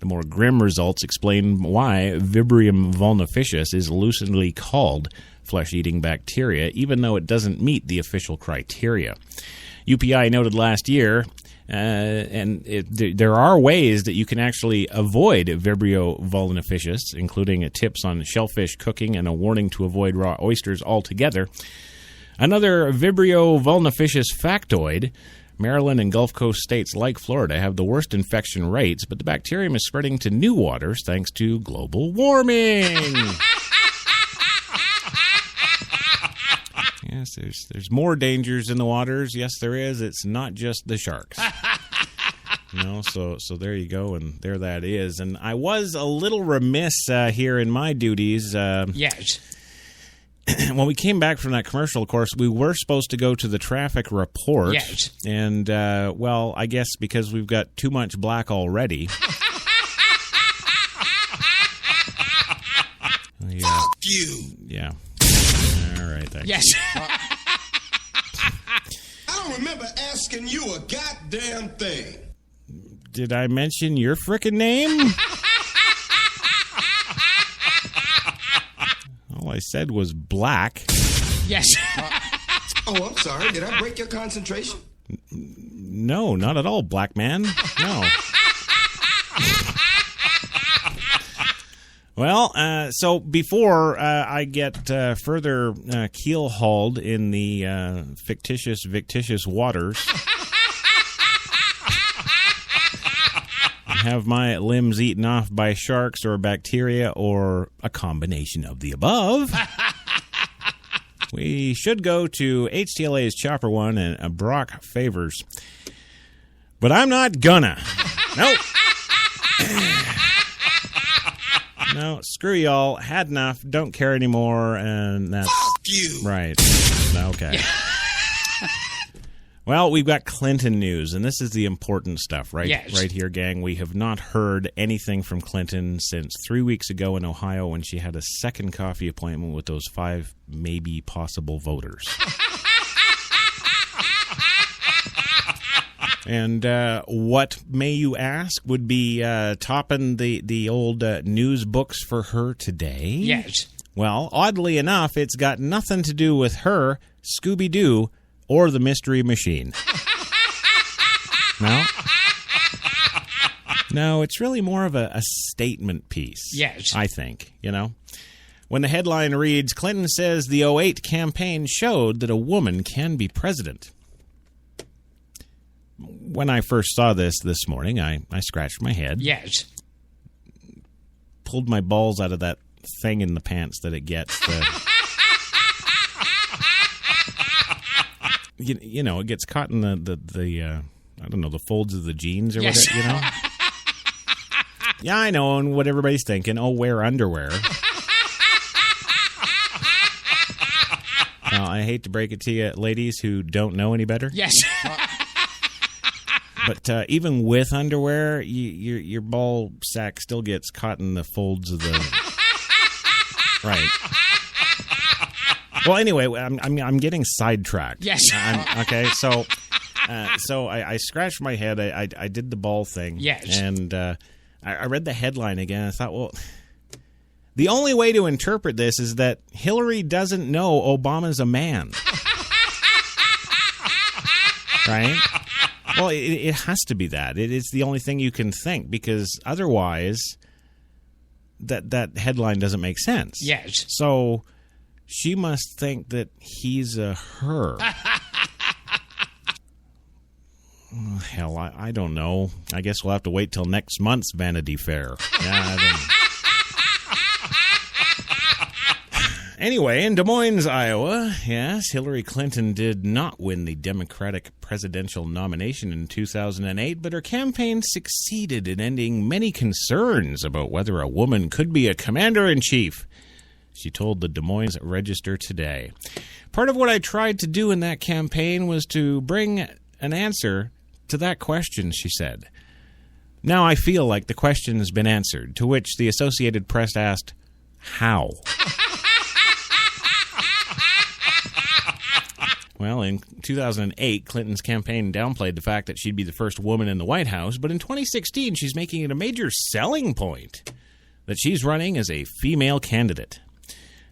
The more grim results explain why Vibrio vulnificius is loosely called flesh-eating bacteria, even though it doesn't meet the official criteria. UPI noted last year, there are ways that you can actually avoid Vibrio vulnificius, including tips on shellfish cooking and a warning to avoid raw oysters altogether. Another Vibrio vulnificius factoid: Maryland and Gulf Coast states like Florida have the worst infection rates, but the bacterium is spreading to new waters thanks to global warming. Yes, there's more dangers in the waters. Yes, there is. It's not just the sharks. So there you go, and there that is. And I was a little remiss here in my duties. Yes. When we came back from that commercial, of course, we were supposed to go to the traffic report. Yes. And, well, I guess because we've got too much black already. you. Yeah. All right. Thanks. Yes. I don't remember asking you a goddamn thing. Did I mention your frickin' name? All I said was black. Yes. Oh, I'm sorry. Did I break your concentration? No, not at all, black man. No. Well, so before I get further keel-hauled in the fictitious waters, have my limbs eaten off by sharks or bacteria or a combination of the above, we should go to HTLA's Chopper One and Brock Favors. But I'm not gonna. Nope. No, screw y'all. Had enough. Don't care anymore. And that's... Fuck you. Right. Okay. Well, we've got Clinton news, and this is the important stuff, right? Yes. Right here, gang. We have not heard anything from Clinton since 3 weeks ago in Ohio when she had a second coffee appointment with those 5 maybe possible voters. And what, may you ask, would be topping the old news books for her today? Yes. Well, oddly enough, it's got nothing to do with her, Scooby-Doo, or the Mystery Machine. No? No, it's really more of a statement piece. Yes. I think, you know? When the headline reads, Clinton says the 2008 campaign showed that a woman can be president. When I first saw this morning, I scratched my head. Yes. Pulled my balls out of that thing in the pants that it gets. You know, it gets caught in the I don't know, the folds of the jeans or yes. whatever, you know? Yeah, I know, and what everybody's thinking, oh, wear underwear. I hate to break it to you, ladies who don't know any better. Yes. But even with underwear, your ball sack still gets caught in the folds of the... Right. Well, anyway, I'm getting sidetracked. Yes. Okay, so I scratched my head. I did the ball thing. Yes. And I read the headline again. I thought, well, the only way to interpret this is that Hillary doesn't know Obama's a man. Right? Well, it has to be that. It's the only thing you can think, because otherwise that headline doesn't make sense. Yes. So she must think that he's a her. Oh, hell, I don't know. I guess we'll have to wait till next month's Vanity Fair. Yeah, I don't... Anyway, in Des Moines, Iowa, yes, Hillary Clinton did not win the Democratic presidential nomination in 2008, but her campaign succeeded in ending many concerns about whether a woman could be a commander-in-chief. She told the Des Moines Register today. Part of what I tried to do in that campaign was to bring an answer to that question, she said. Now I feel like the question has been answered, to which the Associated Press asked, how? Well, in 2008, Clinton's campaign downplayed the fact that she'd be the first woman in the White House, but in 2016, she's making it a major selling point that she's running as a female candidate.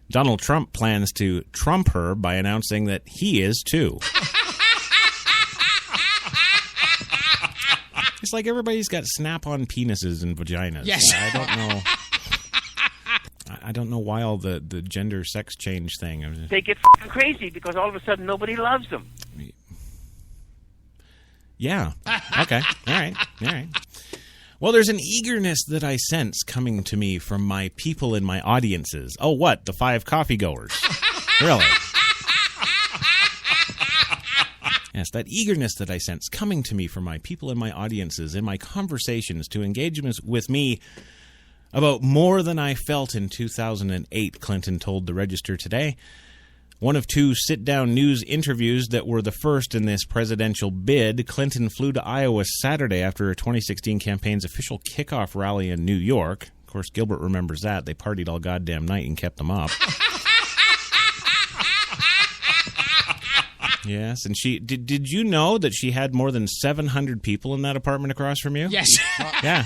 Donald Trump plans to trump her by announcing that he is, too. It's like everybody's got snap-on penises and vaginas. Yes. I don't know. I don't know why all the gender sex change thing. They get f***ing crazy because all of a sudden nobody loves them. Yeah. Okay. All right. Well, there's an eagerness that I sense coming to me from my people in my audiences. Oh, what? The 5 coffee goers. Really? Yes, that eagerness that I sense coming to me from my people in my audiences in my conversations to engage with me about more than I felt in 2008, Clinton told the Register today. One of 2 sit-down news interviews that were the first in this presidential bid. Clinton flew to Iowa Saturday after her 2016 campaign's official kickoff rally in New York. Of course, Gilbert remembers that. They partied all goddamn night and kept them up. Yes, and she did you know that she had more than 700 people in that apartment across from you? Yes. Yeah.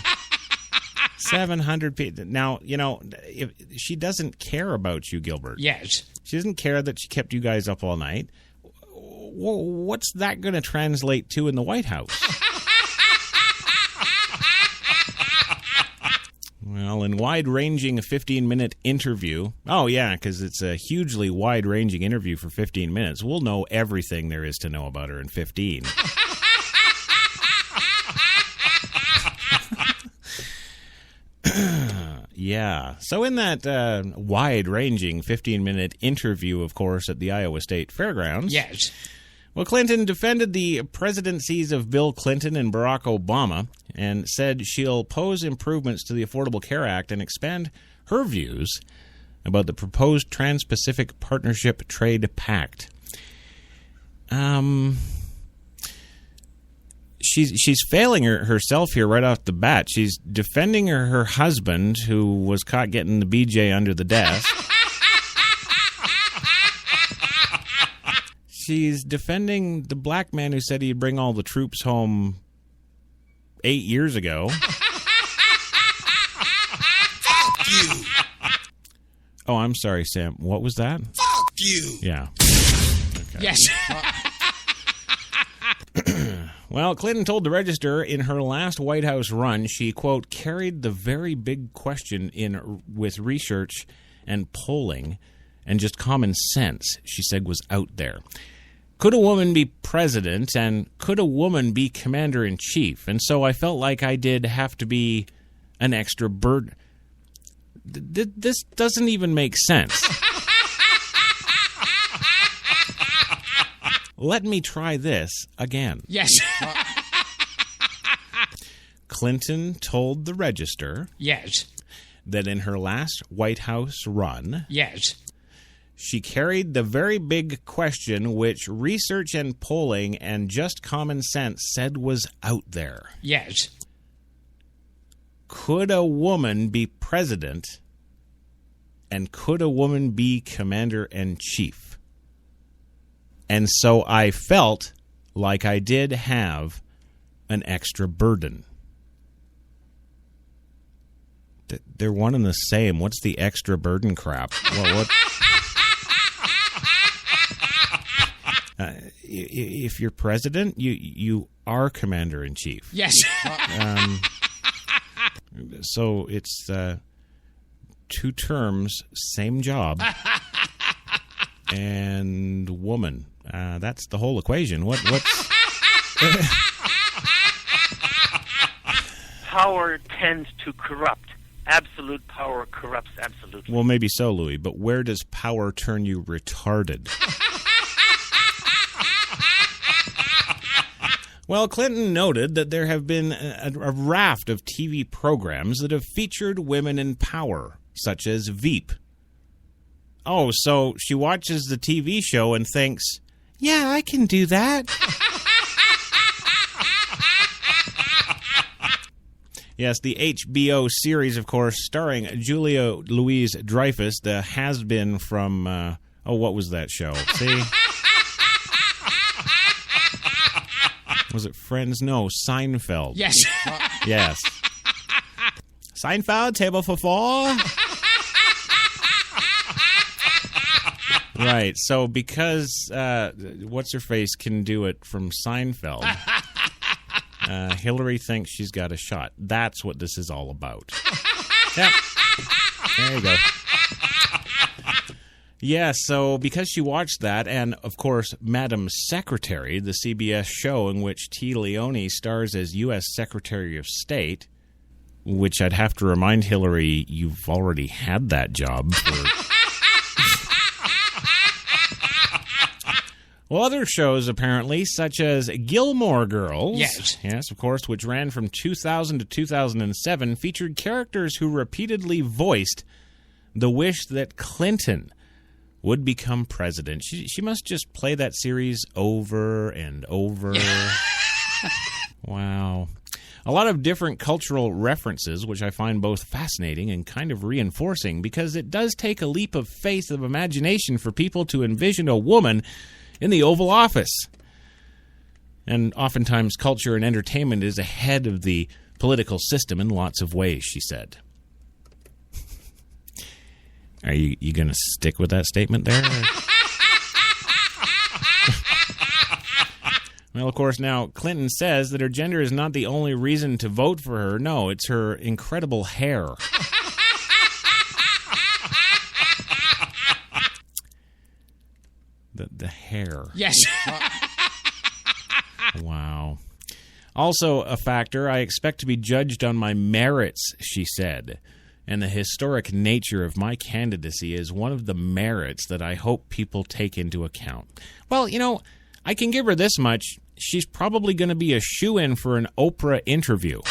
700 people. Now, if she doesn't care about you, Gilbert. Yes. She doesn't care that she kept you guys up all night. What's that going to translate to in the White House? Well, in wide-ranging 15-minute interview... Oh, yeah, because it's a hugely wide-ranging interview for 15 minutes. We'll know everything there is to know about her in 15. Yeah. So in that wide-ranging 15-minute interview, of course, at the Iowa State Fairgrounds... Yes. Well, Clinton defended the presidencies of Bill Clinton and Barack Obama and said she'll oppose improvements to the Affordable Care Act and expand her views about the proposed Trans-Pacific Partnership Trade Pact. She's failing herself here right off the bat. She's defending her husband, who was caught getting the BJ under the desk. She's defending the black man who said he'd bring all the troops home 8 years ago. Fuck you. Oh, I'm sorry, Sam. What was that? Fuck you. Yeah. Okay. Yes. Well, Clinton told the Register in her last White House run, she, quote, carried the very big question with research and polling, and just common sense, she said, was out there. Could a woman be president, and could a woman be commander-in-chief? And so I felt like I did have to be an extra burden. This doesn't even make sense. Let me try this again. Yes. Clinton told the Register... Yes. ...that in her last White House run... Yes. She carried the very big question which research and polling and just common sense said was out there. Yes. Could a woman be president, and could a woman be commander-in-chief? And so I felt like I did have an extra burden. They're one and the same. What's the extra burden crap? What? If you're president, you are commander-in-chief. Yes. So it's 2 terms, same job, and woman. That's the whole equation. What's... Power tends to corrupt. Absolute power corrupts absolutely. Well, maybe so, Louis, but where does power turn you retarded? Well, Clinton noted that there have been a raft of TV programs that have featured women in power, such as Veep. Oh, so she watches the TV show and thinks, yeah, I can do that. Yes, the HBO series, of course, starring Julia Louis-Dreyfus, the has-been from, what was that show? See? Was it Friends? No, Seinfeld. Yes. Yes. Seinfeld, table for 4. Right, so because What's-Her-Face can do it from Seinfeld, Hillary thinks she's got a shot. That's what this is all about. Yep. There you go. Yeah, so because she watched that, and of course, Madam Secretary, the CBS show in which T. Leone stars as U.S. Secretary of State, which I'd have to remind Hillary, you've already had that job for... Well, other shows, apparently, such as Gilmore Girls, yes, of course, which ran from 2000 to 2007, featured characters who repeatedly voiced the wish that Clinton would become president. She must just play that series over and over. Wow. A lot of different cultural references, which I find both fascinating and kind of reinforcing, because it does take a leap of faith of imagination for people to envision a woman in the Oval Office. And oftentimes culture and entertainment is ahead of the political system in lots of ways, she said. Are you going to stick with that statement there? Well, of course, now Clinton says that her gender is not the only reason to vote for her. No, it's her incredible hair. The hair. Yes. Wow. Also a factor, I expect to be judged on my merits, she said. And the historic nature of my candidacy is one of the merits that I hope people take into account. Well, you know, I can give her this much. She's probably going to be a shoo-in for an Oprah interview.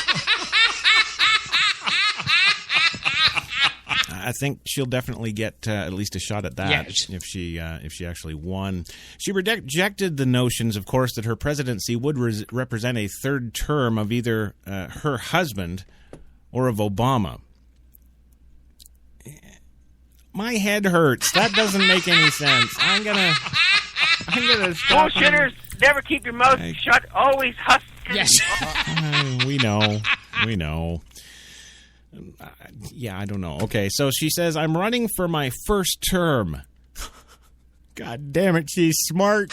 I think she'll definitely get at least a shot at that if she actually won. She rejected the notions, of course, that her presidency would represent a third term of either her husband or of Obama. My head hurts. That doesn't make any sense. I'm gonna stop. Bullshitters, never keep your mouth shut. Always hustle. Yes. We know. Yeah, I don't know. Okay, so she says, I'm running for my first term. God damn it, she's smart.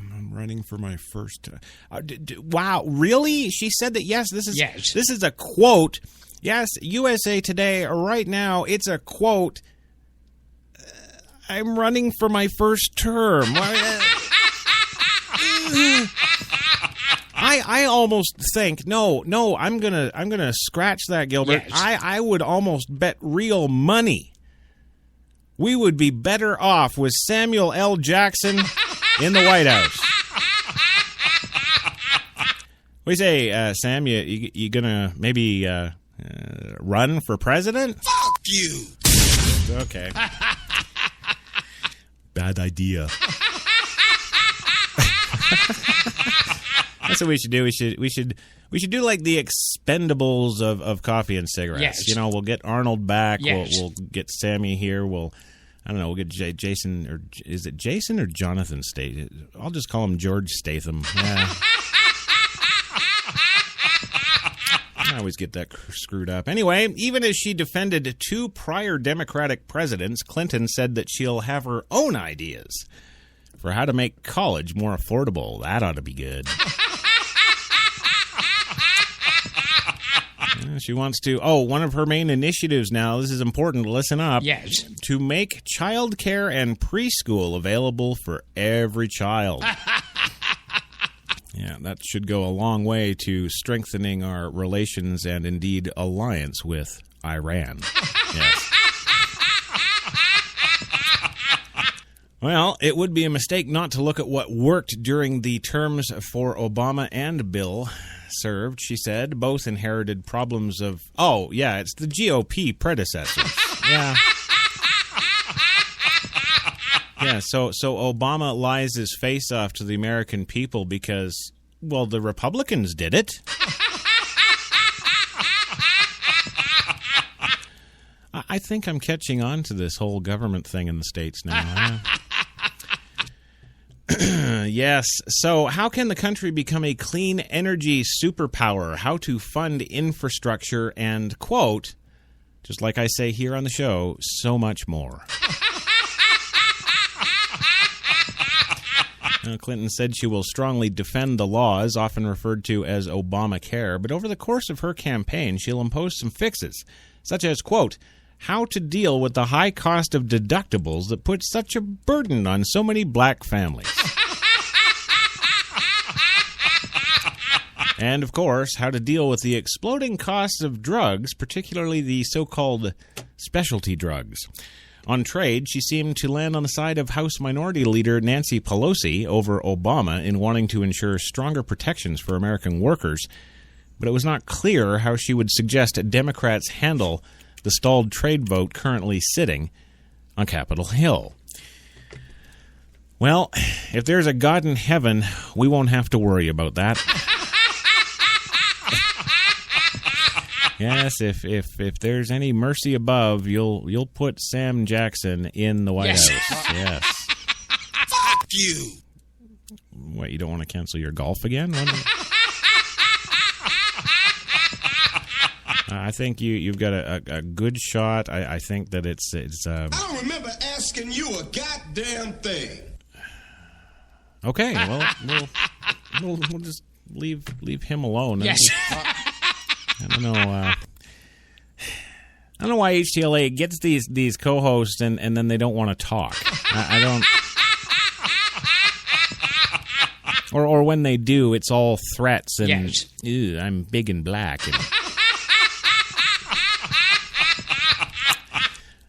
I'm running for my first term. Wow, really? She said that, yes, this is a quote. Yes, USA Today, right now, it's a quote. I'm running for my first term. I almost think no. I'm gonna scratch that, Gilbert. Yes. I would almost bet real money we would be better off with Samuel L. Jackson in the White House. What do you say, Sam? You gonna maybe run for president? Fuck you. Okay. Bad idea. That's what we should do. We should do like the Expendables of coffee and cigarettes. Yes. You know, we'll get Arnold back. Yes. We'll get Sammy here. We'll get Jason, or is it Jason or Jonathan Statham? I'll just call him George Statham. Yeah. I always get that screwed up. Anyway, even as she defended two prior Democratic presidents, Clinton said that she'll have her own ideas for how to make college more affordable. That ought to be good. She wants to, one of her main initiatives now, this is important, listen up. Yes. To make child care and preschool available for every child. Yeah, that should go a long way to strengthening our relations and indeed alliance with Iran. Yes. Well, it would be a mistake not to look at what worked during the terms for Obama and Bill served, she said. Both inherited problems of... Oh, yeah, it's the GOP predecessors. Yeah. Yeah, so Obama lies his face off to the American people because, well, the Republicans did it. I think I'm catching on to this whole government thing in the States now. Yes. So how can the country become a clean energy superpower? How to fund infrastructure and, quote, just like I say here on the show, so much more. Clinton said she will strongly defend the laws, often referred to as Obamacare, but over the course of her campaign, she'll impose some fixes, such as, quote, how to deal with the high cost of deductibles that put such a burden on so many black families. And, of course, how to deal with the exploding costs of drugs, particularly the so-called specialty drugs. On trade, she seemed to land on the side of House Minority Leader Nancy Pelosi over Obama in wanting to ensure stronger protections for American workers, but it was not clear how she would suggest Democrats handle the stalled trade vote currently sitting on Capitol Hill. Well, if there's a God in heaven, we won't have to worry about that. Yes, if there's any mercy above, you'll put Sam Jackson in the White House. Yes. Fuck you. What, you don't want to cancel your golf again? I think you've got a good shot. I think that it's. I don't remember asking you a goddamn thing. Okay, well, we'll just leave him alone. Yes. I don't know. I don't know why HTLA gets these co-hosts and then they don't want to talk. I don't. Or when they do, it's all threats and ew, I'm big and black. And...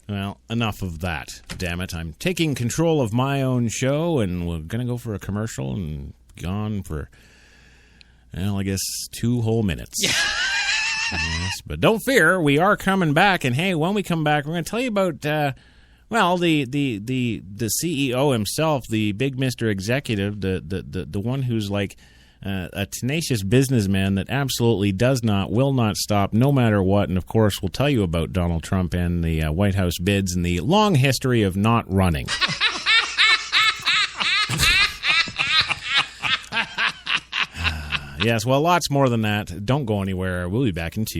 Well, enough of that. Damn it! I'm taking control of my own show, and we're gonna go for a commercial and gone for. Well, I guess 2 whole minutes. Yeah. Yes, but don't fear, we are coming back, and hey, when we come back, we're going to tell you about, the CEO himself, the big Mr. Executive, the one who's like a tenacious businessman that absolutely will not stop, no matter what, and of course, we'll tell you about Donald Trump and the White House bids and the long history of not running. Yes, well, lots more than that. Don't go anywhere. We'll be back in 2.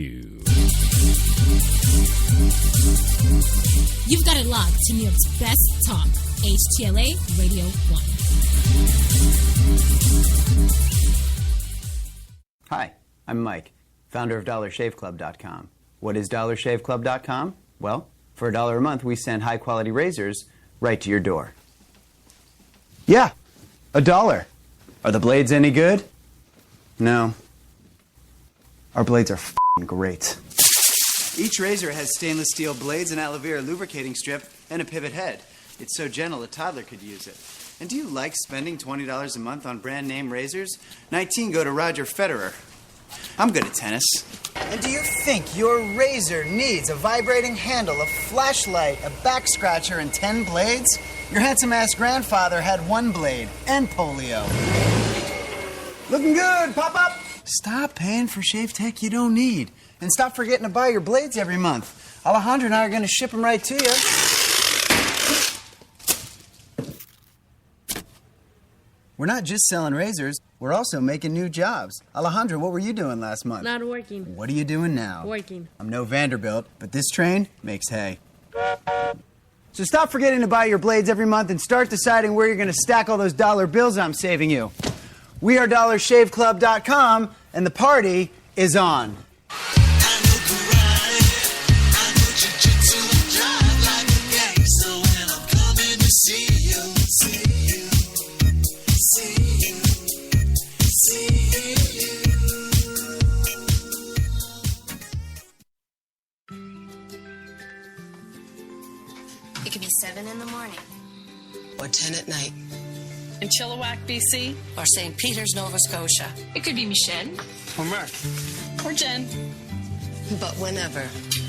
You've got it locked to New York's best talk, HTLA Radio 1. Hi, I'm Mike, founder of DollarShaveClub.com. What is DollarShaveClub.com? Well, for $1 a month, we send high-quality razors right to your door. Yeah, $1. Are the blades any good? No. Our blades are f***ing great. Each razor has stainless steel blades, an aloe vera lubricating strip, and a pivot head. It's so gentle a toddler could use it. And do you like spending $20 a month on brand name razors? 19 go to Roger Federer. I'm good at tennis. And do you think your razor needs a vibrating handle, a flashlight, a back scratcher, and 10 blades? Your handsome-ass grandfather had 1 blade and polio. Looking good, pop up! Stop paying for shave tech you don't need. And stop forgetting to buy your blades every month. Alejandro and I are going to ship them right to you. We're not just selling razors, we're also making new jobs. Alejandro, what were you doing last month? Not working. What are you doing now? Working. I'm no Vanderbilt, but this train makes hay. So stop forgetting to buy your blades every month and start deciding where you're going to stack all those dollar bills I'm saving you. We are DollarShaveClub.com, and the party is on. It could be 7 in the morning. Or 10 at night. In Chilliwack, BC. Or St. Peters, Nova Scotia. It could be Michelle. Or Mark. Or Jen. But whenever,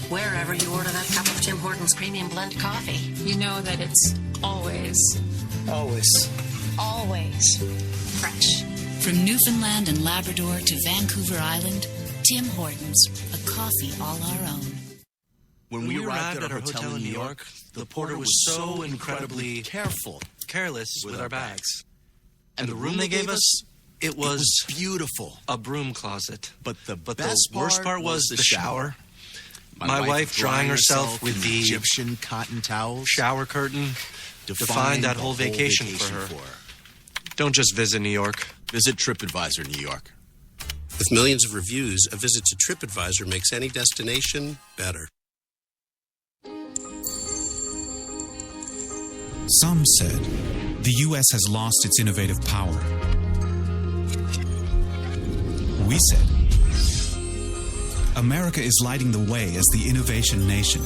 wherever you order that cup of Tim Hortons Premium Blend Coffee, You know that it's always Always. fresh. From Newfoundland and Labrador to Vancouver Island, Tim Hortons, a coffee all our own. When we arrived at our hotel in New York, the porter was so incredibly careless with our bags. And the room they gave us, it was beautiful. A broom closet. But the worst part was the shower. My wife drying herself with the Egyptian cotton towels. Shower curtain defined that whole vacation for her. Don't just visit New York. Visit TripAdvisor New York. With millions of reviews, a visit to TripAdvisor makes any destination better. Some said the U.S. has lost its innovative power. We said America is lighting the way as the innovation nation.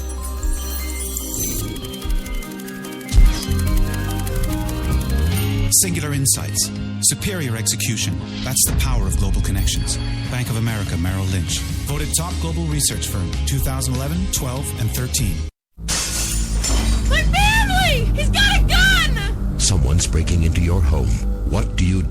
Singular insights, superior execution. That's the power of global connections. Bank of America Merrill Lynch. Voted top global research firm 2011, 12, and 13. My family! He's got a gun! Someone once breaking into your home. What do?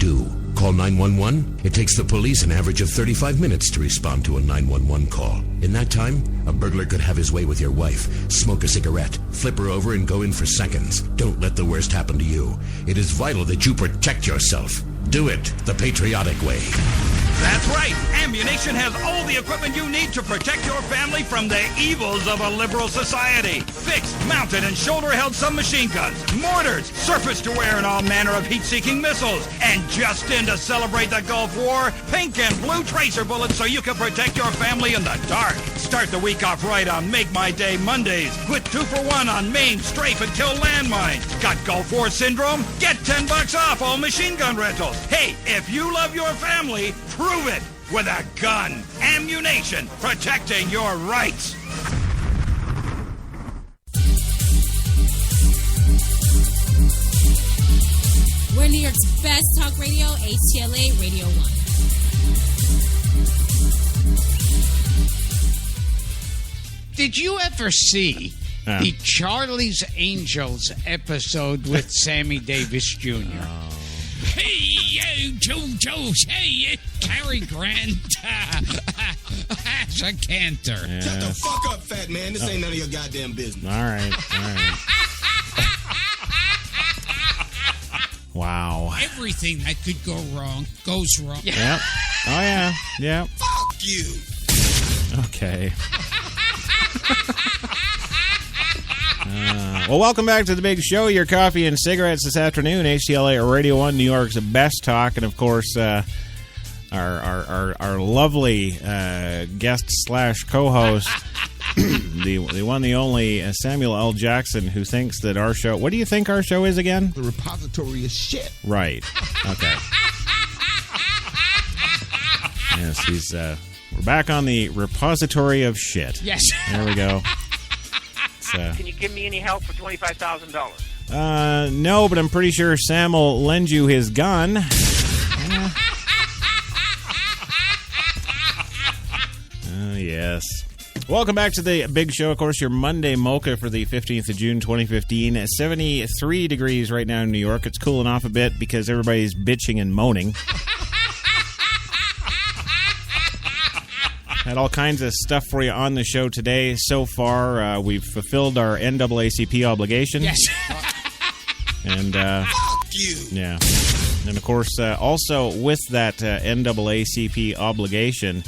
Call 911? It takes the police an average of 35 minutes to respond to a 911 call. In that time, a burglar could have his way with your wife, smoke a cigarette, flip her over, and go in for seconds. Don't let the worst happen to you. It is vital that you protect yourself. Do it the patriotic way. That's right. Ammunition has all the equipment you need to protect your family from the evils of a liberal society. Fixed, mounted, and shoulder-held submachine guns, mortars, surface-to-air, and all manner of heat-seeking missiles. And just in to celebrate the Gulf War, pink and blue tracer bullets so you can protect your family in the dark. Start the week off right on Make My Day Mondays with 2-for-1 on main, strafe, and kill landmines. Got Gulf War syndrome? Get $10 off all machine gun rentals. Hey, if you love your family, prove it with a gun. Ammunition, protecting your rights. We're New York's best talk radio, HTLA Radio 1. Did you ever see the Charlie's Angels episode with Sammy Davis Jr.? Hey, Joe, hey, Cary Grant as a cantor. Shut the fuck up, fat man. This ain't none of your goddamn business. All right. Wow. Everything that could go wrong goes wrong. Yep. Oh, yeah. Fuck you. Okay. Well, welcome back to the big show. Your coffee and cigarettes this afternoon. HTLA Radio 1, New York's best talk. And, of course, our lovely guest / co-host, the one, the only Samuel L. Jackson, who thinks that our show... What do you think our show is again? The repository of shit. Right. Okay. Yes, he's... we're back on the repository of shit. Yes. There we go. Can you give me any help for $25,000? No, but I'm pretty sure Sam will lend you his gun. Yes. Welcome back to the big show. Of course, your Monday Mocha for the 15th of June, 2015. 73 degrees right now in New York. It's cooling off a bit because everybody's bitching and moaning. Had all kinds of stuff for you on the show today. So far, we've fulfilled our NAACP obligation. Yes. And, fuck you. Yeah. And, of course, also with that NAACP obligation,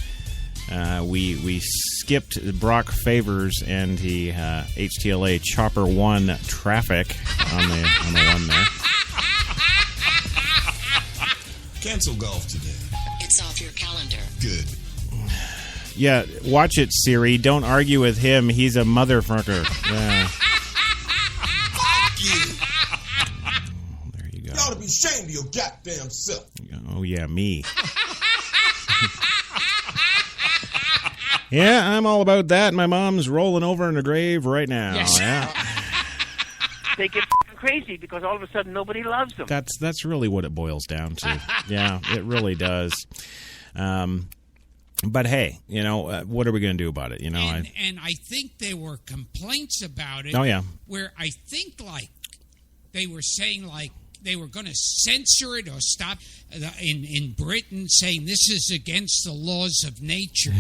we skipped Brock Favors and the HTLA Chopper 1 traffic on the one there. Cancel golf today. It's off your calendar. Good. Yeah, watch it, Siri. Don't argue with him. He's a motherfucker. Yeah. Fuck you. There you go. You ought to be ashamed of your goddamn self. Oh, yeah, me. Yeah, I'm all about that. My mom's rolling over in her grave right now. Yes. Yeah. They get crazy because all of a sudden nobody loves them. That's really what it boils down to. Yeah, it really does. But hey, you know, what are we going to do about it? You know, and I think there were complaints about it. Oh, yeah. Where I think like they were saying like they were going to censor it or stop in Britain, saying this is against the laws of nature.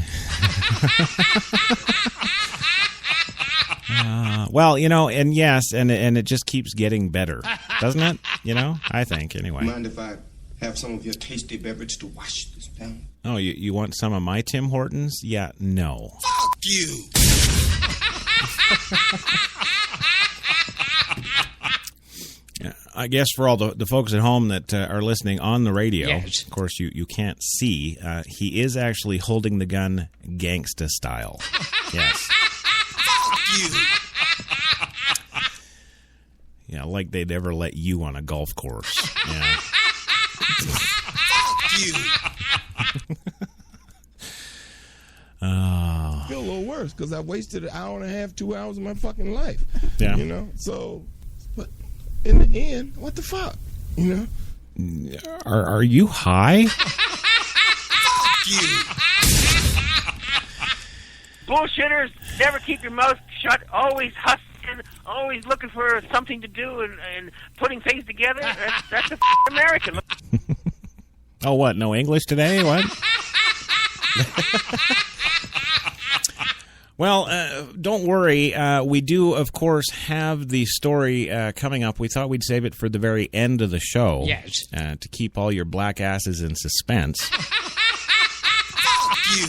Well, you know, and yes, and it just keeps getting better, doesn't it? You know, I think anyway. Mind if I have some of your tasty beverage to wash this down? Oh, you want some of my Tim Hortons? Yeah, no. Fuck you. I guess for all the folks at home that are listening on the radio, yes. Of course you can't see, he is actually holding the gun gangsta style. Yes. Fuck you. Yeah, like they'd ever let you on a golf course. Yeah. Fuck you. I feel a little worse because I wasted an hour and a half, 2 hours of my fucking life. Yeah. You know? So, but in the end, what the fuck? You know? Are you high? Fuck you. Bullshitters, never keep your mouth shut, always hustling, always looking for something to do and putting things together. That's a American. Oh, what? No English today? What? Well, don't worry. We do, of course, have the story coming up. We thought we'd save it for the very end of the show. Yes. To keep all your black asses in suspense. Fuck you.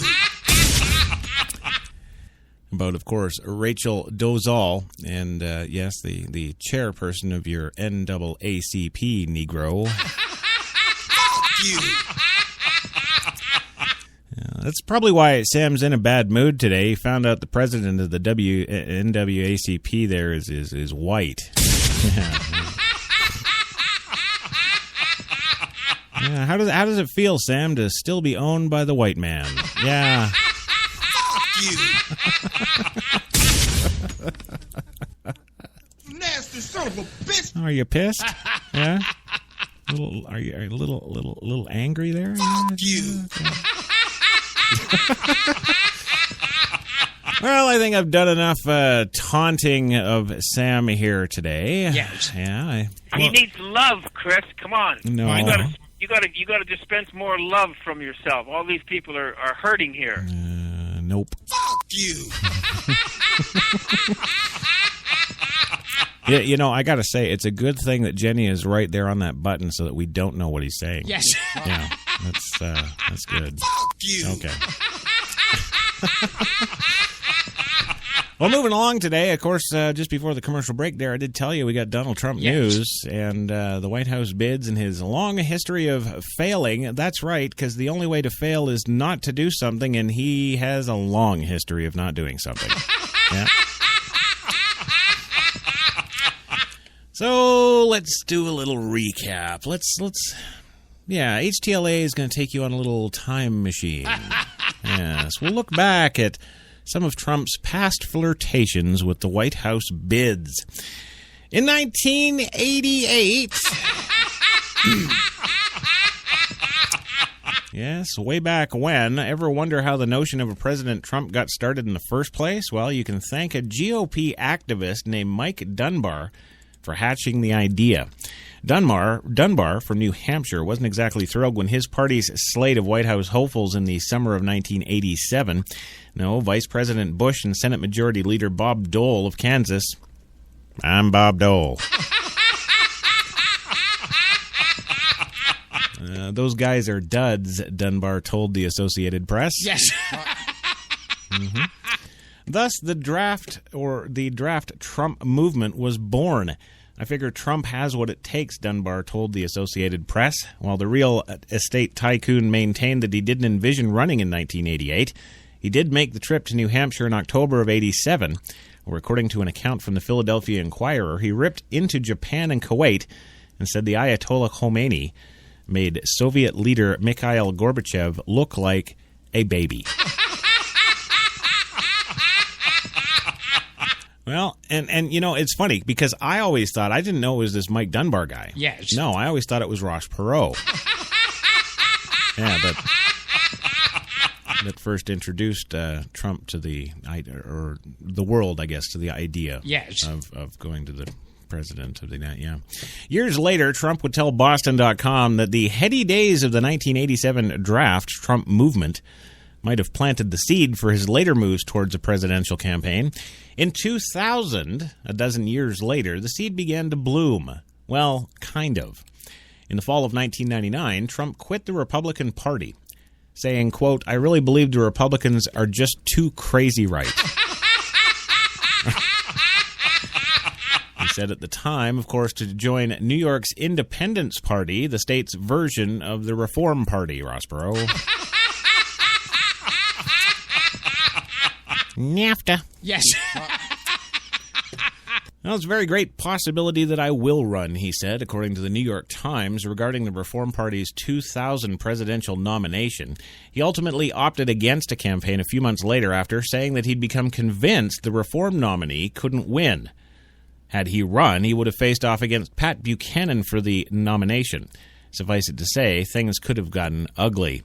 About, of course, Rachel Dolezal, and yes, the chairperson of your NAACP, Negro. Fuck you. That's probably why Sam's in a bad mood today. He found out the president of the NAACP there is white. Yeah, how does it feel, Sam, to still be owned by the white man? Yeah. Fuck you. Nasty son of a bitch. Are you pissed? Yeah. Are you a little angry there? Fuck you. Well, I think I've done enough taunting of Sam here today. Yes. Yeah. He needs love, Chris. Come on. No. You gotta dispense more love from yourself. All these people are hurting here. Nope. Fuck you. Yeah, I got to say, it's a good thing that Jenny is right there on that button so that we don't know what he's saying. Yes. Yeah, that's good. Fuck you. Okay. Well, moving along today, of course, just before the commercial break there, I did tell you we got Donald Trump news, and the White House bids and his long history of failing. That's right, because the only way to fail is not to do something, and he has a long history of not doing something. Yeah. So let's do a little recap. Yeah, HTLA is going to take you on a little time machine. Yes, we'll look back at some of Trump's past flirtations with the White House bids. In 1988... Yes, way back when. Ever wonder how the notion of a President Trump got started in the first place? Well, you can thank a GOP activist named Mike Dunbar for hatching the idea. Dunbar from New Hampshire wasn't exactly thrilled when his party's slate of White House hopefuls in the summer of 1987. No, Vice President Bush and Senate Majority Leader Bob Dole of Kansas. I'm Bob Dole. Those guys are duds, Dunbar told the Associated Press. Yes. Mm-hmm. Thus, the draft Trump movement was born. I figure Trump has what it takes, Dunbar told the Associated Press, while the real estate tycoon maintained that he didn't envision running in 1988. He did make the trip to New Hampshire in October of 87, where, according to an account from the Philadelphia Inquirer, he ripped into Japan and Kuwait and said the Ayatollah Khomeini made Soviet leader Mikhail Gorbachev look like a baby. Well, and it's funny because I always thought, I didn't know it was this Mike Dunbar guy. Yes. No, I always thought it was Ross Perot. Yeah, that first introduced Trump to the world, I guess, to the idea of going to the president of the United. Yeah. Years later, Trump would tell Boston.com that the heady days of the 1987 draft Trump movement might have planted the seed for his later moves towards a presidential campaign. In 2000, a dozen years later, the seed began to bloom. Well, kind of. In the fall of 1999, Trump quit the Republican Party, saying, quote, "I really believe the Republicans are just too crazy right." He said at the time, of course, to join New York's Independence Party, the state's version of the Reform Party, Ross Perot. NAFTA. Yes. Well, it's a very great possibility that I will run, he said, according to the New York Times, regarding the Reform Party's 2000 presidential nomination. He ultimately opted against a campaign a few months later after saying that he'd become convinced the Reform nominee couldn't win. Had he run, he would have faced off against Pat Buchanan for the nomination. Suffice it to say, things could have gotten ugly.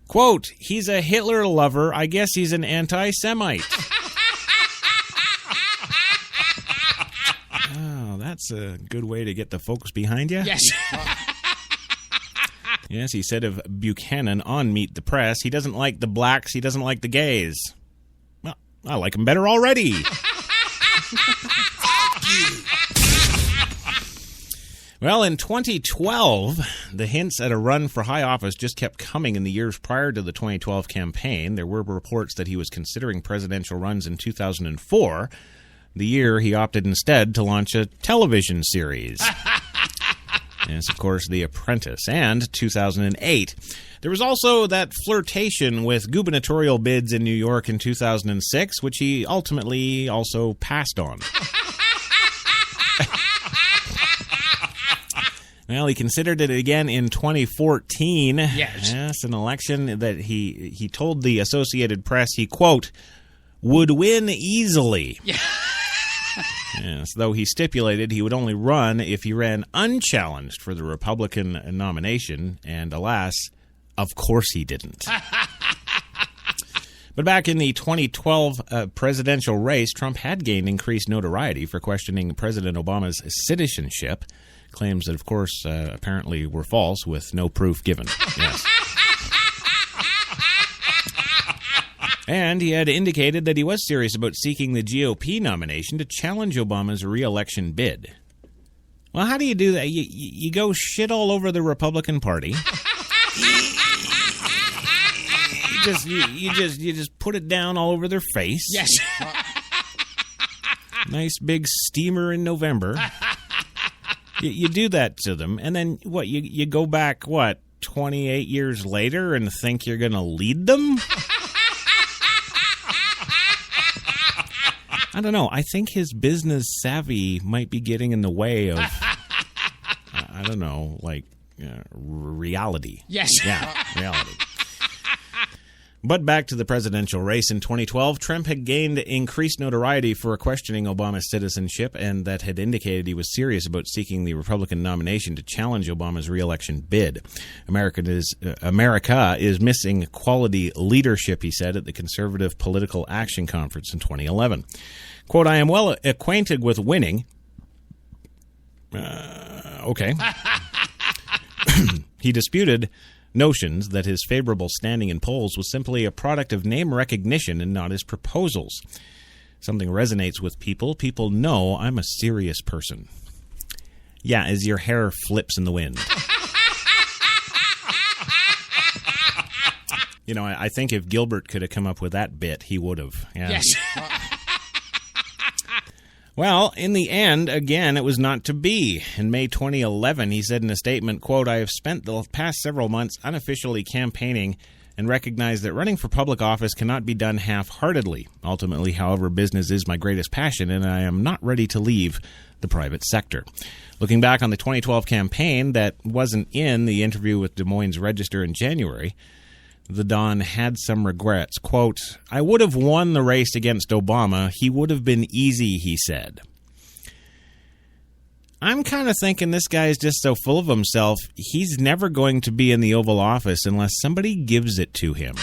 Quote, "He's a Hitler lover. I guess he's an anti-Semite." That's a good way to get the folks behind you. Yes. Yes, he said of Buchanan on Meet the Press, he doesn't like the blacks, he doesn't like the gays. Well, I like him better already. Well, in 2012, the hints at a run for high office just kept coming in the years prior to the 2012 campaign. There were reports that he was considering presidential runs in 2004, the year he opted instead to launch a television series. Yes, of course, The Apprentice. And 2008. There was also that flirtation with gubernatorial bids in New York in 2006, which he ultimately also passed on. Well, he considered it again in 2014. Yes, an election that he told the Associated Press he, quote, would win easily. Yeah. Yes, though he stipulated he would only run if he ran unchallenged for the Republican nomination, and alas, of course he didn't. But back in the 2012 presidential race, Trump had gained increased notoriety for questioning President Obama's citizenship, claims that, of course, apparently were false with no proof given. Yes. And he had indicated that he was serious about seeking the GOP nomination to challenge Obama's re-election bid. Well, how do you do that? You go shit all over the Republican Party. You just put it down all over their face. Yes. Nice big steamer in November. You do that to them, and then what? You go back 28 years later and think you're going to lead them? I don't know. I think his business savvy might be getting in the way of, I don't know, reality. Yes. Yeah, reality. But back to the presidential race in 2012, Trump had gained increased notoriety for questioning Obama's citizenship, and that had indicated he was serious about seeking the Republican nomination to challenge Obama's re-election bid. America is missing quality leadership, he said at the Conservative Political Action Conference in 2011. Quote, I am well acquainted with winning. Okay. He disputed notions that his favorable standing in polls was simply a product of name recognition and not his proposals. Something resonates with people. People know I'm a serious person. Yeah, as your hair flips in the wind. You know, I think if Gilbert could have come up with that bit, he would have. Yeah. Yes. Well, in the end, again, it was not to be. In May 2011, he said in a statement, quote, I have spent the past several months unofficially campaigning and recognize that running for public office cannot be done half-heartedly. Ultimately, however, business is my greatest passion, and I am not ready to leave the private sector. Looking back on the 2012 campaign that wasn't in the interview with Des Moines Register in January, the Don had some regrets. Quote, I would have won the race against Obama. He would have been easy, he said. I'm kind of thinking this guy is just so full of himself, he's never going to be in the Oval Office unless somebody gives it to him.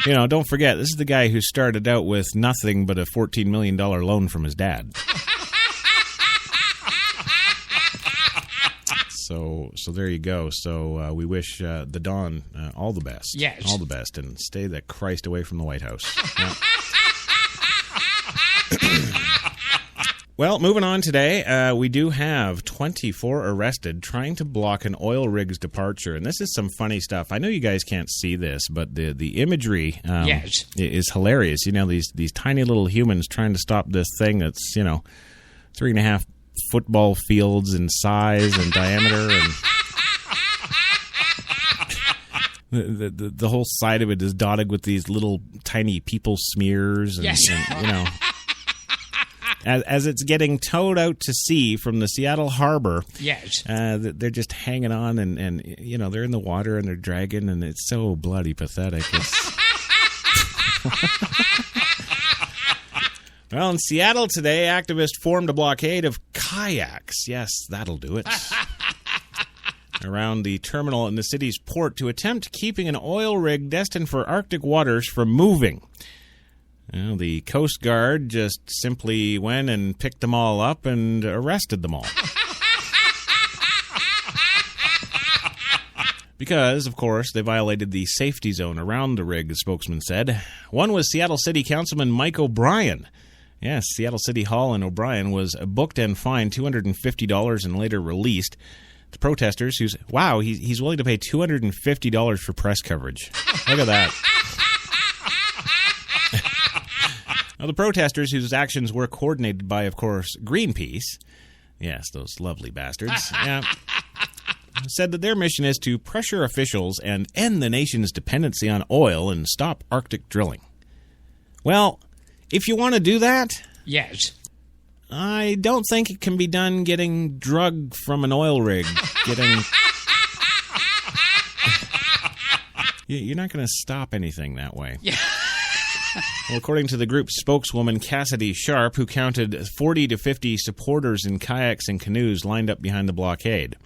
You know, don't forget, this is the guy who started out with nothing but a $14 million loan from his dad. So there you go. So we wish the Don all the best. Yes. All the best. And stay the Christ away from the White House. Yeah. Well, moving on today, we do have 24 arrested trying to block an oil rig's departure. And this is some funny stuff. I know you guys can't see this, but the imagery is hilarious. You know, these tiny little humans trying to stop this thing that's, 3.5 football fields in size and diameter, and the whole side of it is dotted with these little tiny people smears, and, yes. and as it's getting towed out to sea from the Seattle harbor, yes, they're just hanging on, and they're in the water and they're dragging, and it's so bloody pathetic. Well, in Seattle today, activists formed a blockade of kayaks. Yes, that'll do it. Around the terminal in the city's port to attempt keeping an oil rig destined for Arctic waters from moving. Well, the Coast Guard just simply went and picked them all up and arrested them all. Because, of course, they violated the safety zone around the rig, the spokesman said. One was Seattle City Councilman Mike O'Brien. Yes, Seattle City Hall in O'Brien was booked and fined $250 and later released. The protesters, he's willing to pay $250 for press coverage. Look at that. Now, the protesters, whose actions were coordinated by, of course, Greenpeace, yes, those lovely bastards, said that their mission is to pressure officials and end the nation's dependency on oil and stop Arctic drilling. Well, if you want to do that, yes, I don't think it can be done getting drug from an oil rig. You're not going to stop anything that way. Yeah. Well, according to the group's spokeswoman, Cassidy Sharp, who counted 40 to 50 supporters in kayaks and canoes lined up behind the blockade.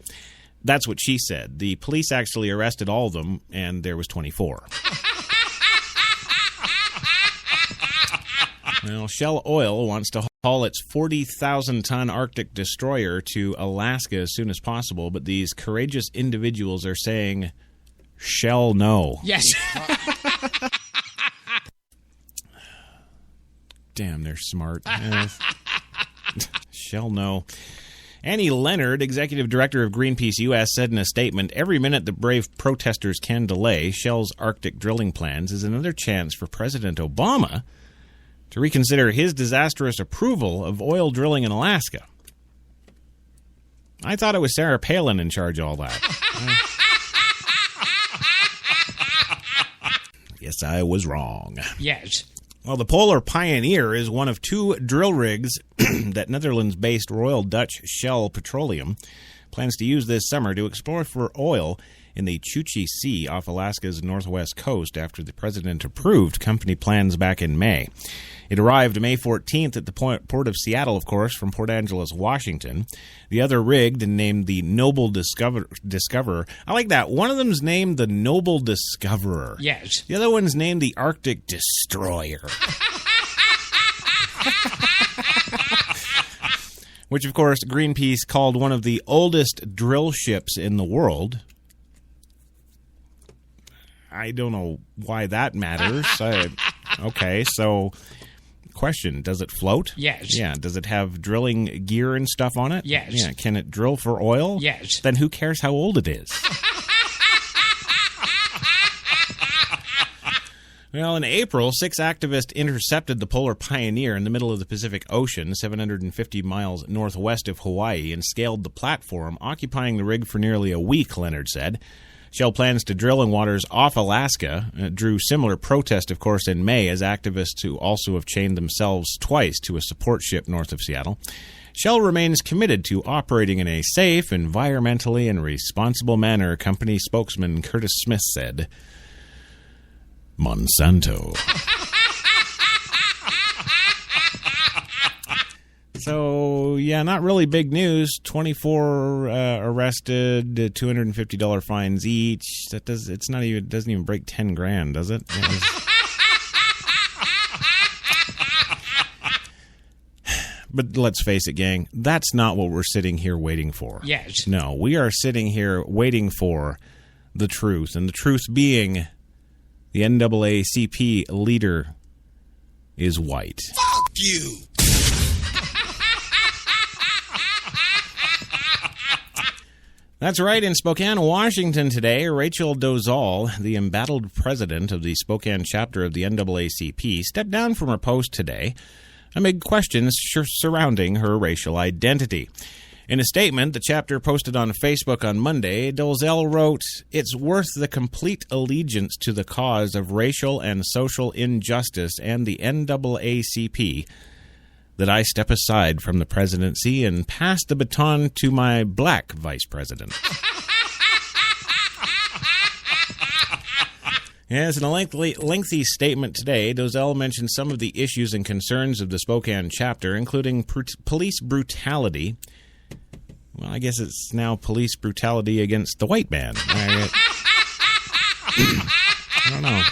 That's what she said. The police actually arrested all of them, and there was 24. Well, Shell Oil wants to haul its 40,000-ton Arctic destroyer to Alaska as soon as possible, but these courageous individuals are saying, Shell no. Yes. Damn, they're smart. Shell no. Annie Leonard, executive director of Greenpeace U.S., said in a statement, every minute the brave protesters can delay Shell's Arctic drilling plans is another chance for President Obama to reconsider his disastrous approval of oil drilling in Alaska. I thought it was Sarah Palin in charge of all that. Yes, I was wrong. Yes. Well, the Polar Pioneer is one of two drill rigs that Netherlands-based Royal Dutch Shell Petroleum plans to use this summer to explore for oil in the Chukchi Sea off Alaska's northwest coast after the president approved company plans back in May. It arrived May 14th at the port of Seattle, of course, from Port Angeles, Washington. The other rigged and named the Noble Discoverer. I like that. One of them's named the Noble Discoverer. Yes. The other one's named the Arctic Destroyer. Which, of course, Greenpeace called one of the oldest drill ships in the world. I don't know why that matters. Okay, so question, does it float? Yes. Yeah, does it have drilling gear and stuff on it? Yes. Yeah, can it drill for oil? Yes. Then who cares how old it is? Well, in April, 6 activists intercepted the Polar Pioneer in the middle of the Pacific Ocean, 750 miles northwest of Hawaii, and scaled the platform, occupying the rig for nearly a week, Leonard said. Shell plans to drill in waters off Alaska. It drew similar protest, of course, in May, as activists who also have chained themselves twice to a support ship north of Seattle. Shell remains committed to operating in a safe, environmentally, and responsible manner, company spokesman Curtis Smith said. Monsanto. So, yeah, not really big news. 24 arrested, $250 fines each. It doesn't even break 10 grand, does it? But let's face it, gang, that's not what we're sitting here waiting for. Yes. No, we are sitting here waiting for the truth, and the truth being the NAACP leader is white. Fuck you! That's right. In Spokane, Washington today, Rachel Dolezal, the embattled president of the Spokane chapter of the NAACP, stepped down from her post today amid questions surrounding her racial identity. In a statement the chapter posted on Facebook on Monday, Dolezal wrote, "It's worth the complete allegiance to the cause of racial and social injustice and the NAACP that I step aside from the presidency and pass the baton to my black vice president." Yes, in a lengthy statement today, Dolezal mentioned some of the issues and concerns of the Spokane chapter, including police brutality. Well, I guess it's now police brutality against the white man. I don't know.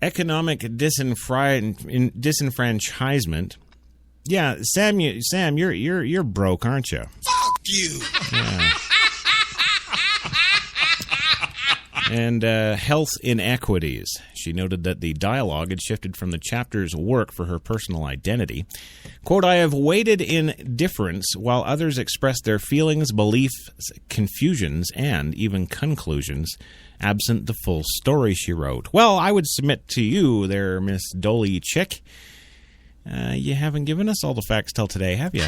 economic disenfranchisement. Yeah, Sam, you're broke, aren't you? Fuck you. Yeah. And health inequities. She noted that the dialogue had shifted from the chapter's work for her personal identity. Quote, I have waited in difference while others expressed their feelings, beliefs, confusions, and even conclusions, absent the full story, she wrote. Well, I would submit to you there, Miss Dolly Chick. You haven't given us all the facts till today, have you?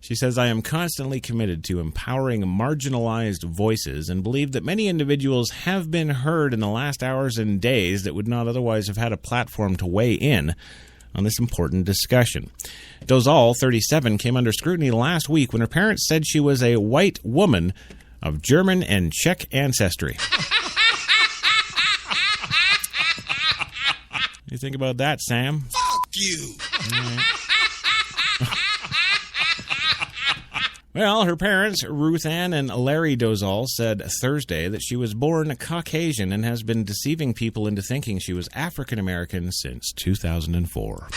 She says, I am constantly committed to empowering marginalized voices and believe that many individuals have been heard in the last hours and days that would not otherwise have had a platform to weigh in on this important discussion. Dozal, 37, came under scrutiny last week when her parents said she was a white woman of German and Czech ancestry. You think about that, Sam? Fuck you. Well, her parents, Ruth Ann and Larry Dozal, said Thursday that she was born Caucasian and has been deceiving people into thinking she was African American since 2004.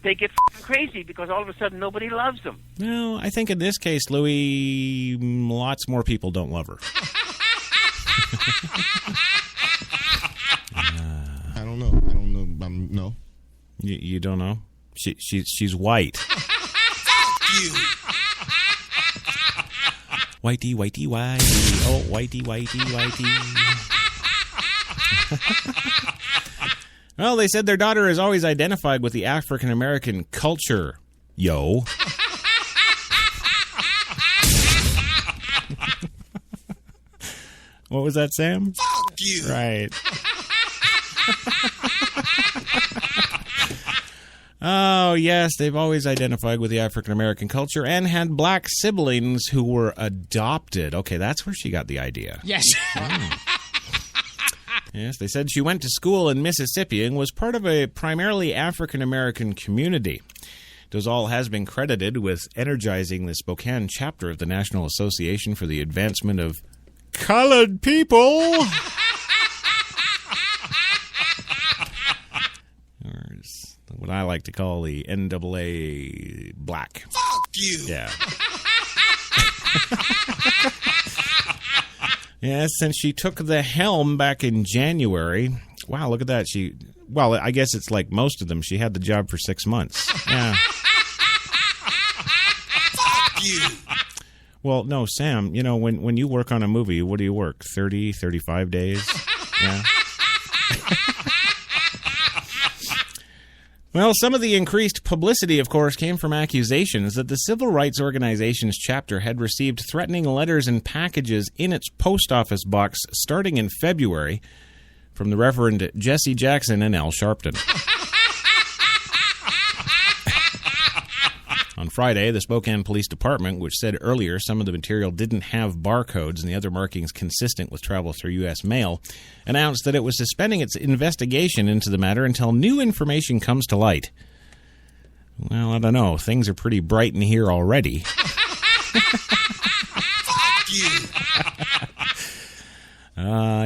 They get crazy because all of a sudden nobody loves them. No, I think in this case, Louis, lots more people don't love her. I don't know. No. You don't know? She's white. Fuck you. Whitey, whitey, whitey. Oh, whitey, whitey, whitey. Well, they said their daughter has always identified with the African American culture. Yo. What was that, Sam? Fuck you. Right. Oh, yes, they've always identified with the African-American culture and had black siblings who were adopted. Okay, that's where she got the idea. Yes. Yes, they said she went to school in Mississippi and was part of a primarily African-American community. Dozal has been credited with energizing the Spokane chapter of the National Association for the Advancement of Colored People. What I like to call the NAA Black. Fuck you. Yeah. Yeah, since she took the helm back in January. Wow, look at that. Well, I guess it's like most of them. She had the job for 6 months. Yeah. Fuck you. Well, no, Sam, you know, when you work on a movie, what do you work? 30, 35 days? Yeah. Well, some of the increased publicity, of course, came from accusations that the Civil Rights Organization's chapter had received threatening letters and packages in its post office box starting in February from the Reverend Jesse Jackson and Al Sharpton. On Friday, the Spokane Police Department, which said earlier some of the material didn't have barcodes and the other markings consistent with travel through U.S. mail, announced that it was suspending its investigation into the matter until new information comes to light. Well, I don't know. Things are pretty bright in here already. Fuck you.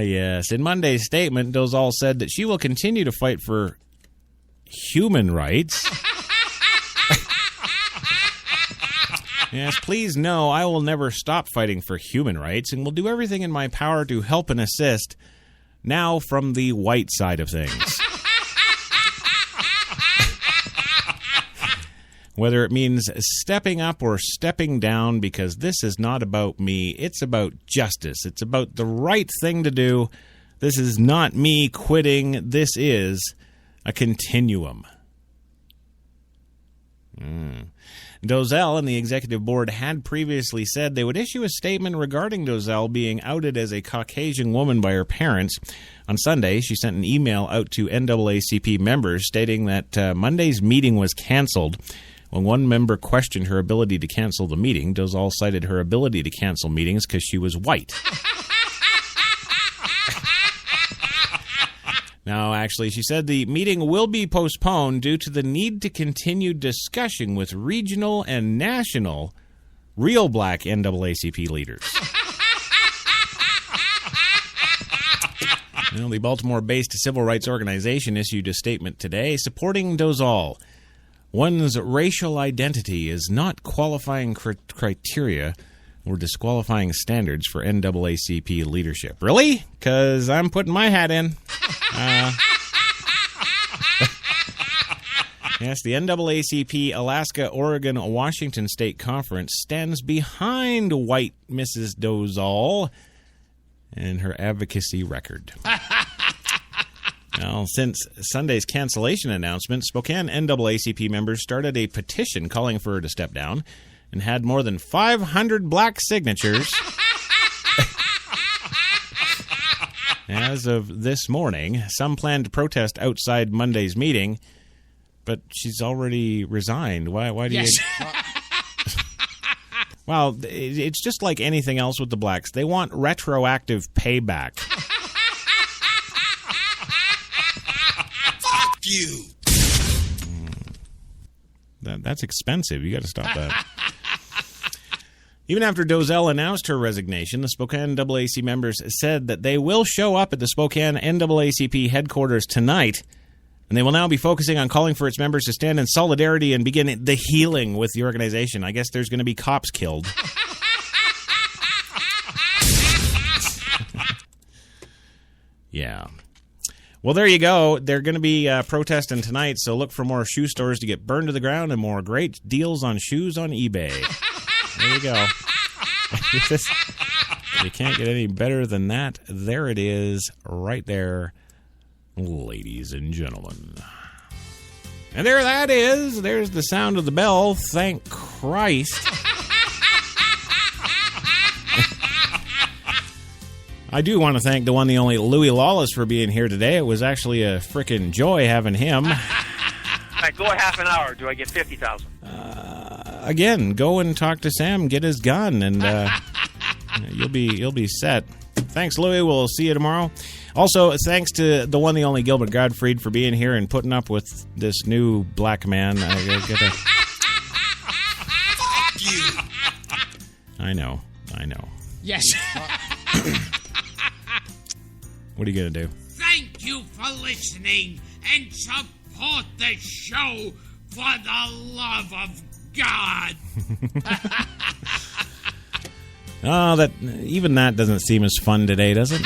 Yes. In Monday's statement, Dozal said that she will continue to fight for human rights. Yes, please know I will never stop fighting for human rights and will do everything in my power to help and assist, now from the white side of things. Whether it means stepping up or stepping down, because this is not about me, it's about justice. It's about the right thing to do. This is not me quitting. This is a continuum. Dozal and the executive board had previously said they would issue a statement regarding Dozal being outed as a Caucasian woman by her parents. On Sunday, she sent an email out to NAACP members stating that Monday's meeting was canceled. When one member questioned her ability to cancel the meeting, Dozal cited her ability to cancel meetings because she was white. Now, actually, she said the meeting will be postponed due to the need to continue discussion with regional and national real black NAACP leaders. Well, the Baltimore-based civil rights organization issued a statement today supporting Dozal. One's racial identity is not qualifying criteria or disqualifying standards for NAACP leadership. Really? Because I'm putting my hat in. Yes, the NAACP Alaska, Oregon, Washington State Conference stands behind white Mrs. Dozal and her advocacy record. Well, since Sunday's cancellation announcement, Spokane NAACP members started a petition calling for her to step down and had more than 500 black signatures. As of this morning, some plan to protest outside Monday's meeting, but she's already resigned. Why do you... Well, it's just like anything else with the blacks. They want retroactive payback. Fuck you. That's expensive. You got to stop that. Even after Dozal announced her resignation, the Spokane NAACP members said that they will show up at the Spokane NAACP headquarters tonight, and they will now be focusing on calling for its members to stand in solidarity and begin the healing with the organization. I guess there's going to be cops killed. Yeah. Well, there you go. They're going to be protesting tonight, so look for more shoe stores to get burned to the ground and more great deals on shoes on eBay. There you go. You can't get any better than that. There it is, right there, ladies and gentlemen. And there that is. There's the sound of the bell. Thank Christ. I do want to thank the one, the only Louis Lawless for being here today. It was actually a frickin' joy having him. All right, go a half an hour. Do I get 50,000? Again, go and talk to Sam, get his gun, and you'll be set. Thanks, Louis. We'll see you tomorrow. Also, thanks to the one, the only Gilbert Gottfried for being here and putting up with this new black man. Fuck you. I know. Yes. What are you going to do? Thank you for listening and support the show for the love of God. Oh, that doesn't seem as fun today, does it?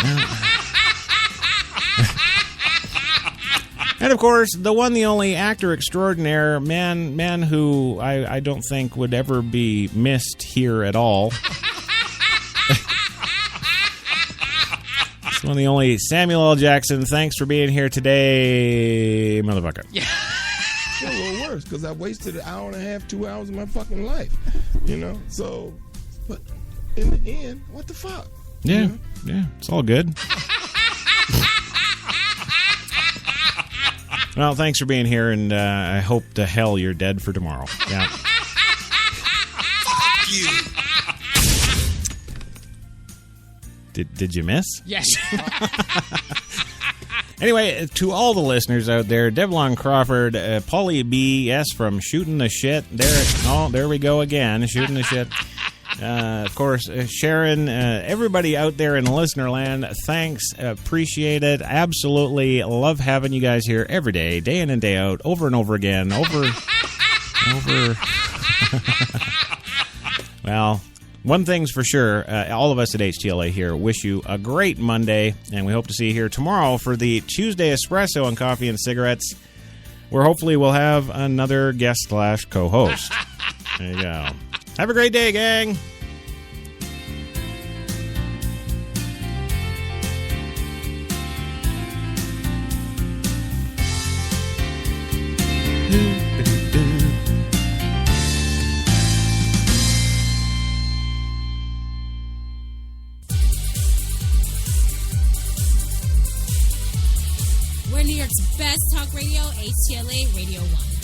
And of course, the one, the only actor extraordinaire, man who I don't think would ever be missed here at all. It's the one, the only Samuel L. Jackson. Thanks for being here today, motherfucker. Yeah. It's a little worse because I wasted an hour and a half, 2 hours of my fucking life. So, but in the end, what the fuck? Yeah, yeah, it's all good. Well, thanks for being here, and I hope to hell you're dead for tomorrow. Yeah. Fuck you. Did you miss? Yes. Anyway, to all the listeners out there, Devlon Crawford, Paulie B, yes, from Shooting the Shit. There we go again, Shooting the Shit. Of course, Sharon, everybody out there in listener land, thanks, appreciate it, absolutely love having you guys here every day, day in and day out, over and over again, over. Well, one thing's for sure, all of us at HTLA here wish you a great Monday, and we hope to see you here tomorrow for the Tuesday Espresso on Coffee and Cigarettes, where hopefully we'll have another guest/co-host. There you go. Have a great day, gang. We're New York's best talk radio, HTLA Radio 1.